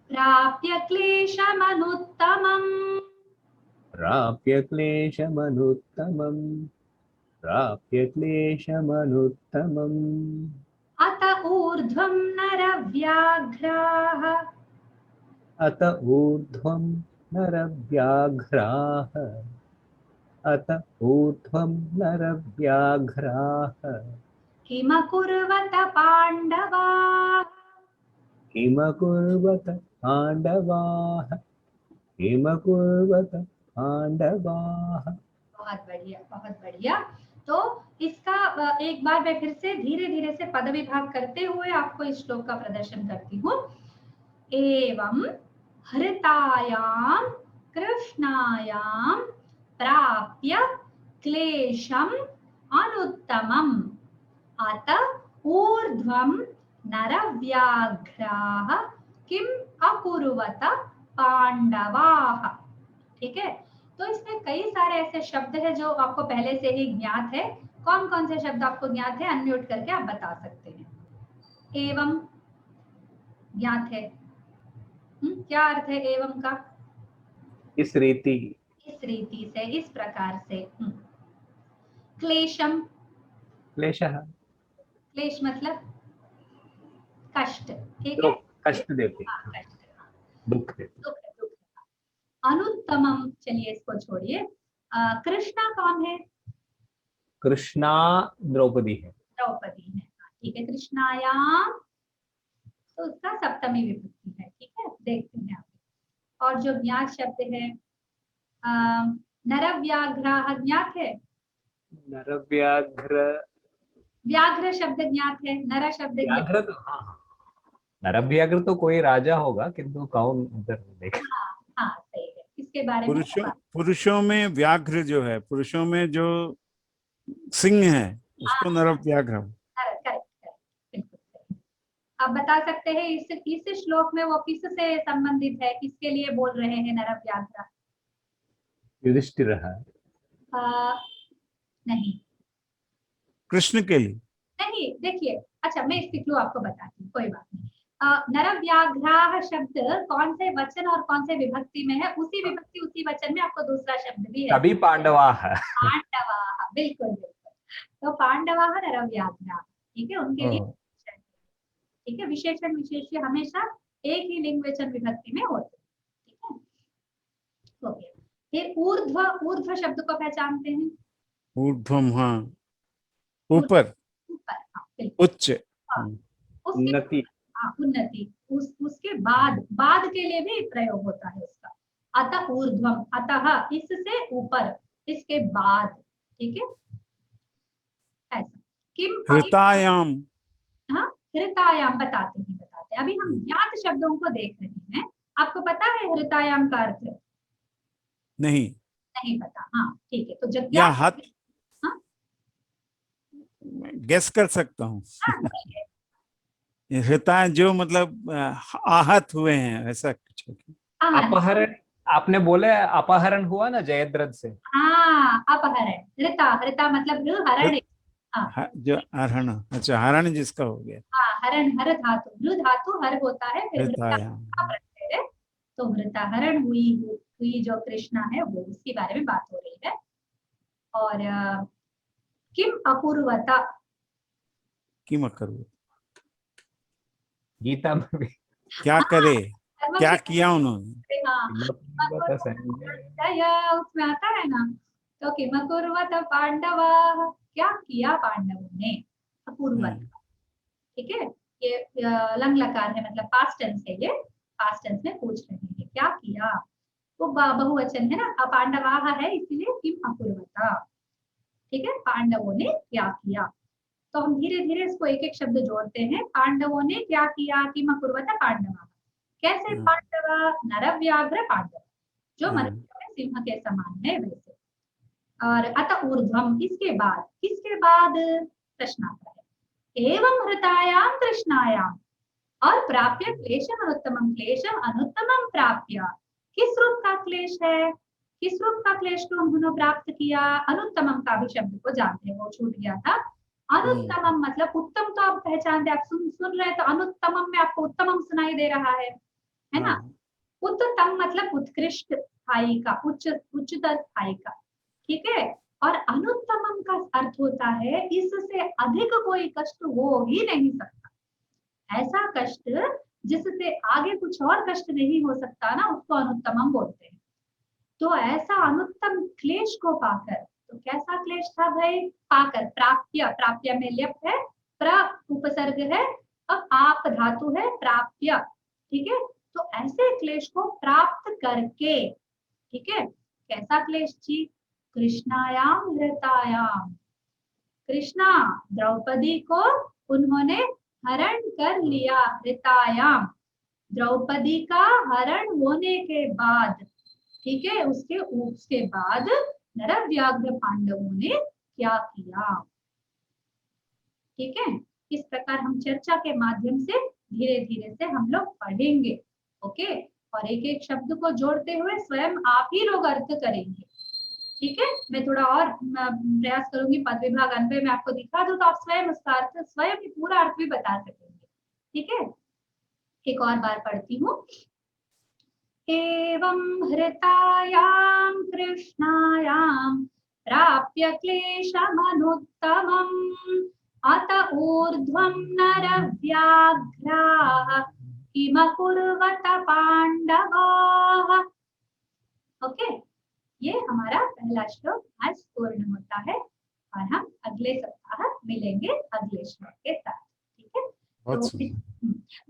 प्राप्य क्लेशमनुत्तमम् अत ऊर्ध्वं नरव्याघ्राः किमकुर्वत पांडवाः। बहुत बढ़िया, बहुत बढ़िया। तो इसका एक बार मैं फिर से धीरे धीरे से पद विभाग करते हुए आपको इस श्लोक का प्रदर्शन करती हूँ। एवं हृतायां कृष्णायां प्राप्य क्लेशम अनुत्तमम् अत ऊर्ध्वं नरव्याघ्राः किम अकुर्वत पांडवाः। ठीक है, तो इसमें कई सारे ऐसे शब्द हैं जो आपको पहले से ही ज्ञात है। कौन कौन से शब्द आपको ज्ञात है, अनम्यूट करके आप बता सकते हैं। एवं ज्ञात है, क्या अर्थ है एवं का? इस रीति से, इस प्रकार से। क्लेशम, क्लेशः, क्लेश मतलब कष्ट। ठीक है, कष्ट देते, दुख देते। अनुत्तमम, चलिए इसको छोड़िए। कृष्णा कौन है? कृष्णा द्रौपदी है। द्रौपदी है, ठीक है। कृष्णायाम तो उसका सप्तमी विभक्ति है। ठीक है, देखते हैं आगे। और जो ज्ञात शब्द है नरव्याघ्राः ज्ञात है। व्याघ्र शब्द ज्ञात है, नर शब्द व्याघ्र तो, नरव्याघ्र तो कोई राजा होगा, किंतु कौन उधर देखा। हाँ सही है, इसके बारे में पुरुषों में व्याघ्र जो है, पुरुषों में जो सिंह है उसको नरव्याघ्र। आप बता सकते हैं इस श्लोक में वो किससे संबंधित है, किसके लिए बोल रहे हैं नरव्याघ्र? युधिष्ठिर नहीं, कृष्ण के लिए नहीं। देखिए, अच्छा मैं इसकी क्लू आपको बताती हूँ, कोई बात नहीं। नरव्याघ्राः शब्द कौन से वचन और कौन से विभक्ति में है, उसी विभक्ति उसी वचन में आपको दूसरा शब्द भी है, तभी पांडवाः। पांडवाः, बिल्कुल बिल्कुल। तो पांडवाः नरव्याघ्राः, ठीक है, उनके लिए ठीक है, विशेषण विशेष्य हमेशा एक ही लिंग वचन विभक्ति में होते हैं, ठीक है, हो गया। फिर ऊर्ध्व, ऊर्ध्व शब्द को पहचानते हैं, ऊर्ध्वम, हाँ, ऊपर, ऊपर, हाँ बिल्कुल, उच्च, हाँ, उसके उन्नति, हाँ उन्नति, उसके बाद, बाद के लिए भी प्रयोग होता है उसका, अतः ऊर्ध्वम, अतः इससे ऊपर, इसके बाद, ठीक है, ऐसा। किम हृतायाम, हाँ, हृतायाम बताते हैं, अभी हम ज्ञात शब्दों को देख रहे हैं। आपको पता है हृतायाम का अर्थ? नहीं, नहीं पता, हाँ ठीक है, तो या ज्ञात, हाथ, हाँ गेस कर सकता हूँ। हाँ, ठीक है, हृताय जो मतलब आहत हुए हैं, ऐसा कुछ है क्या? अपहरण, आपने बोले अपहरण हुआ ना जयद्रथ से। हाँ अपहरण, हृता, हृता मतलब हरण, हाँ जो हरण, अच्छा, हरण जिसका हो गया, हाँ, हरण, हर धातु, हृ धातु हर होता है, फिर हृता हृतायाम, का प्रत्यय है, तो हृताहरण हुई जो कृष्णा है वो, उसके बारे में बात हो रही है। और किम अपूर्वता, किम करूँ, गीता में भी क्या करे, क्या किया उन्होंने, हाँ, उसमें आता है ना, तो किम अपूर्वत पांडवा, क्या किया पांडवों ने, अपूर्वत, ठीक है, ये लंग लकार है, मतलब पास्ट टेंस है, ये पास्ट टेंस में पूछ रहे हैं क्या किया, वो बहुवचन है ना, पांडवाः है, इसीलिए किम अपूर्वता, ठीक है, पांडवों ने क्या किया। तो हम धीरे धीरे इसको एक एक शब्द जोड़ते हैं, पांडवों ने क्या किया, किम अपूर्वता पांडवा, कैसे पांडवा, नरव्याघ्र पांडव, जो मनुष्य में सिंह के समान है वैसे। और अतः ऊर्ध्वम, इसके बाद, किसके बाद, प्रश्न आता है, एवं हृतायाम कृष्णायाम, और प्राप्य क्लेशम अनुत्तमम, क्लेशम अनुत्तमम प्राप्य, किस रूप का क्लेश है, किस रूप का क्लेश को उन्होंने प्राप्त किया, अनुत्तमम का भी शब्द को जानते हैं, वो छूट गया था। अनुत्तमम मतलब उत्तम, तो आप पहचानते, आप सुन रहे हैं, तो अनुत्तमम में आपको उत्तमम सुनाई दे रहा है ना। उत्तम मतलब उत्कृष्ट स्थायी का, उच्चतर स्थायी का, ठीक है। और अनुत्तमम का अर्थ होता है इससे अधिक कोई कष्ट हो ही नहीं सकता, ऐसा कष्ट जिससे आगे कुछ और कष्ट नहीं हो सकता ना, उसको अनुत्तमम बोलते हैं। तो ऐसा अनुत्तम क्लेश को पाकर, तो कैसा क्लेश था भाई, पाकर, प्राप्य, प्राप्य में लेप है, प्र उपसर्ग है, अब आप धातु है, प्राप्य, ठीक है। तो ऐसे क्लेश को प्राप्त करके, ठीक है, कैसा क्लेश जी, कृष्णायाम हृतायाम, कृष्णा द्रौपदी को उन्होंने हरण कर लिया, हृतायाम, द्रौपदी का हरण होने के बाद, ठीक है, उसके बाद नरव्याघ्र पांडवों ने क्या किया, ठीक है। इस प्रकार हम चर्चा के माध्यम से धीरे धीरे से हम लोग पढ़ेंगे, ओके। और एक एक शब्द को जोड़ते हुए स्वयं आप ही लोग अर्थ करेंगे, ठीक है। मैं थोड़ा और प्रयास करूंगी, पद विभाग अन्वय में आपको दिखा दूं, तो आप स्वयं उसका अर्थ, स्वयं ही पूरा अर्थ भी बता सकेंगे, ठीक है। एक और बार पढ़ती हूँ, एवं हृतायां कृष्णायां प्राप्य क्लेशमनुत्तमम्, अत ऊर्ध्वं नरव्याघ्राः किमकुर्वत पांडवाः, ओके। ये हमारा पहला श्लोक आज पूर्ण होता है, और हम अगले सप्ताह मिलेंगे अगले श्लोक के साथ, ठीक है। तो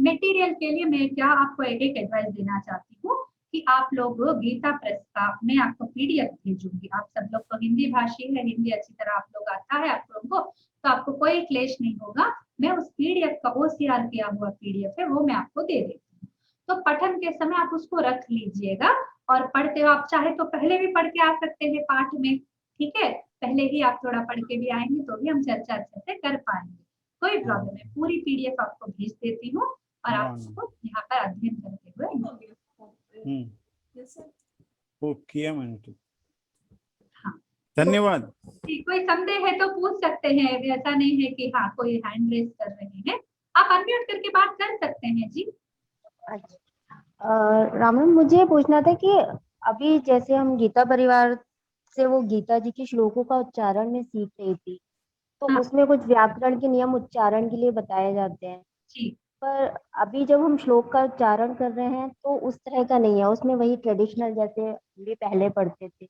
मटेरियल के लिए मैं क्या आपको एक एडवाइस देना चाहती हूँ कि आप लोग गीता प्रेस का, मैं आपको पीडीएफ भेजूंगी, आप सब लोग तो हिंदी भाषी है, हिंदी अच्छी तरह आप लोग आता है आप लोगों को, तो आपको कोई क्लेश नहीं होगा। मैं उस पीडीएफ का OCR किया हुआ पीडीएफ है, वो मैं आपको दे देती हूँ, तो पठन के समय आप उसको रख लीजिएगा, और पढ़ते हो आप चाहे तो पहले भी पढ़ के आ सकते हैं पाठ में, ठीक है, पहले ही आप थोड़ा पढ़ के भी आएंगे तो भी हम चर्चा अच्छे से कर पाएंगे, कोई प्रॉब्लम है। पूरी पीडीएफ आपको भेज देती हूँ, और आप उसको यहाँ पर अध्ययन करते हुए, किया मैंने तो, हाँ धन्यवाद। कोई संदेह है तो पूछ सकते हैं, ऐसा नहीं है कि हाँ कोई हैंड रेज कर रहे हैं, आप अनम्यूट करके बात कर सकते हैं जी। अच्छा, रामन, मुझे पूछना था कि अभी जैसे हम गीता परिवार से वो गीता जी के श्लोकों का उच्चारण में सीख रही थी, तो हाँ। उसमें कुछ व्याकरण के नियम उच्चारण के लिए बताए जाते हैं, जी पर अभी जब हम श्लोक का उच्चारण कर रहे हैं तो उस तरह का नहीं है, उसमें वही ट्रेडिशनल जैसे हम भी पहले पढ़ते थे।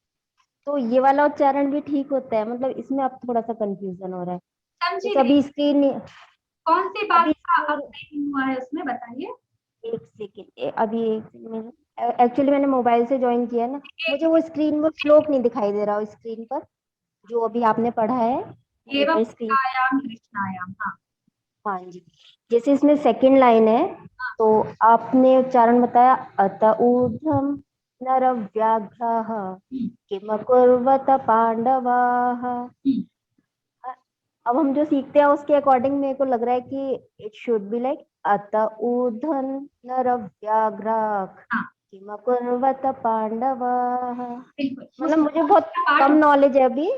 तो ये वाला उच्चारण भी ठीक होता है? मतलब इसमें अब थोड़ा सा कंफ्यूजन हो रहा है। समझी जैसे नहीं, अभी स्क्रीन, कौन सी बात अभी का अब स्क्रीन, नहीं हुआ है उसमें बताइए। एक सेकेंड, अभी एक सेकेंड, एक्चुअली मैंने मोबाइल से ज्वाइन किया ना, मुझे वो स्क्रीन में श्लोक नहीं दिखाई दे रहा, स्क्रीन पर जो अभी आपने पढ़ा है वो एवं इधर स्क्रीन। आयाम कृष्णायाम, हाँ। हाँ जी, जैसे इसमें सेकंड लाइन है, तो आपने उच्चारण बताया, अत ऊर्ध्वं नर व्याघ्रः हम्म, किमकुर्वत पांडवाः। हम्म, अब हम जो सीखते हैं उसके अकॉर्डिंग मेरे को लग रहा है कि इट शुड बी लाइक अत ऊर्ध्वं नर व्याघ्रः हाँ किमकुर्वत पांडवाः। बिल्कुल। मतलब मुझे बहुत पाठ कम नॉलेज है अभी,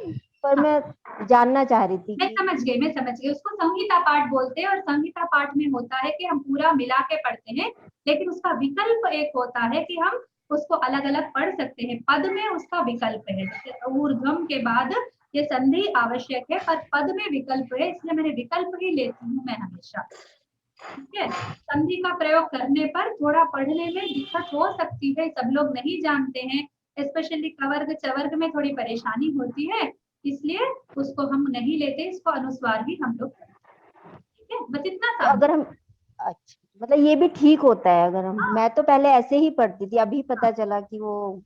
पर हाँ, मैं जानना चाह रही थी मैं कि समझ गई, मैं समझ गई। उसको संहिता पाठ बोलते हैं, और संहिता पाठ में होता है कि हम पूरा मिला के पढ़ते हैं, लेकिन उसका विकल्प एक होता है कि हम उसको अलग अलग पढ़ सकते हैं। पद में उसका विकल्प है, जैसे ऊर्ध्वम के बाद ये संधि आवश्यक है, पर पद में विकल्प है, इसलिए मैंने विकल्प ही लेती हूँ मैं हमेशा। ठीक है, संधि का प्रयोग करने पर थोड़ा पढ़ने में दिक्कत हो सकती है, सब लोग नहीं जानते हैं, स्पेशली कवर्ग चवर्ग में थोड़ी परेशानी होती है, इसलिए उसको हम नहीं लेते, इसको अनुस्वार ही हम लोग करते हैं। ठीक है, बस इतना तो सा। अगर हम, अच्छा, मतलब ये भी ठीक होता है अगर हम, हाँ मैं तो पहले ऐसे ही पढ़ती थी, अभी पता चला कि वो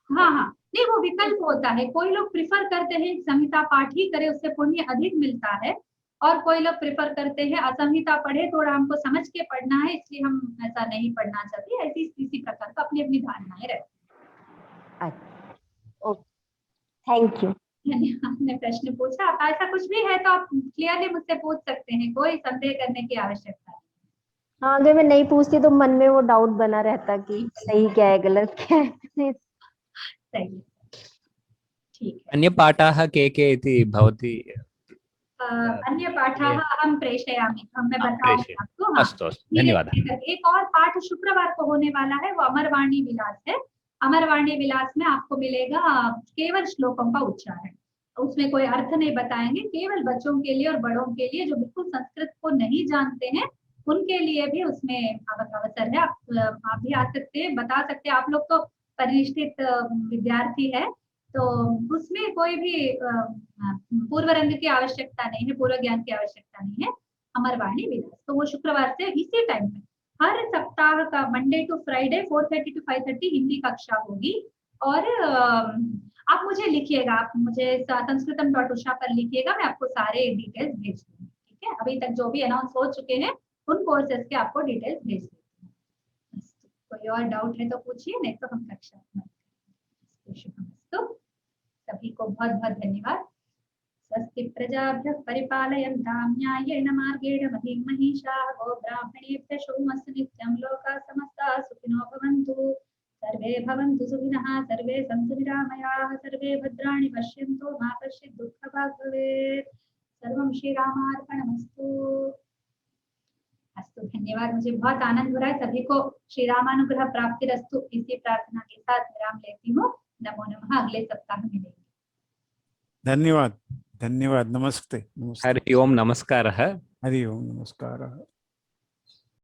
हाँ हाँ, नहीं वो विकल्प होता है। कोई लोग प्रिफर करते हैं संहिता पाठ ही करे, उससे पुण्य अधिक मिलता है, और कोई लोग प्रेफर करते हैं असंहिता पढ़े, थोड़ा हमको समझ के पढ़ना है, इसलिए हम ऐसा नहीं पढ़ना चाहते। ऐसी इसी प्रकार का अपनी अपनी धारणाएं रहती। अच्छा, ओके, थैंक यू। आपने प्रश्न पूछा, आप ऐसा कुछ भी है तो आप क्लियरली मुझसे पूछ सकते हैं, कोई संदेह करने की आवश्यकता नहीं। हाँ, अगर मैं नहीं पूछती तो मन में वो डाउट बना रहता कि सही क्या है गलत क्या है। सही है, ठीक है। अन्यपाठाः के इति भवती अन्य पाठाः अहं प्रेषयामि, मैं बताऊंगी प्रेषय। आपको। हाँ, अस्तु अस्तु, धन्यवादः। एक और पाठ शुक्रवार को होने वाला है, वो अमरवाणी विलास है। अमरवाणी विलास में आपको मिलेगा केवल श्लोकों का उच्चारण, उसमें कोई अर्थ नहीं बताएंगे, केवल बच्चों के लिए और बड़ों के लिए जो बिल्कुल संस्कृत को नहीं जानते हैं उनके लिए भी उसमें अवसर है। आप भी आ सकते हैं, बता सकते हैं। आप लोग तो परिनिष्ठित विद्यार्थी है, तो उसमें कोई भी पूर्व रंग की आवश्यकता नहीं है, पूर्व ज्ञान की आवश्यकता नहीं है। अमरवाणी विलास, तो वो शुक्रवार से इसी टाइम पे हर सप्ताह का Monday to Friday 4:30 to 5:30 Hindi कक्षा होगी। और आप मुझे लिखिएगा, आप मुझे संस्कृतम.usha पर लिखिएगा, मैं आपको सारे डिटेल्स भेज दूंगी। ठीक है, अभी तक जो भी अनाउंस हो चुके हैं उन कोर्सेज के आपको डिटेल्स भेज देती हूँ। कोई और डाउट है तो पूछिए, नहीं तो हम कक्षा शुभमस्तु। सभी को बहुत बहुत धन्यवाद। स्वस्ति प्रजाभ्यः परिपालयन्तां न्यायेन मार्गेण महीं महिषाः गोब्राह्मणेभ्यः शुभमस्तु नित्यं। लोकाः समस्ताः सुखिनो भवन्तु, सर्वे भवन्तु सुखिनः, सर्वे सन्तु निरामयाः, सर्वे भद्राणि पश्यन्तु मा कश्चित् दुःखभाग् भवेत्। सर्वं श्रीरामार्पणमस्तु। अस्तु, धन्यवाद। मुझे बहुत आनंद हो रहा है। सभी को श्री रामानुग्रह प्राप्तिरस्तु, इसी प्रार्थना के साथ विराम लेती हूँ। नमो नमः, अगले सप्ताह मिलेंगे। धन्यवाद, धन्यवाद, नमस्ते, नमस्ते। हरि ओम, नमस्कारः। हरि ओम, नमस्कारः।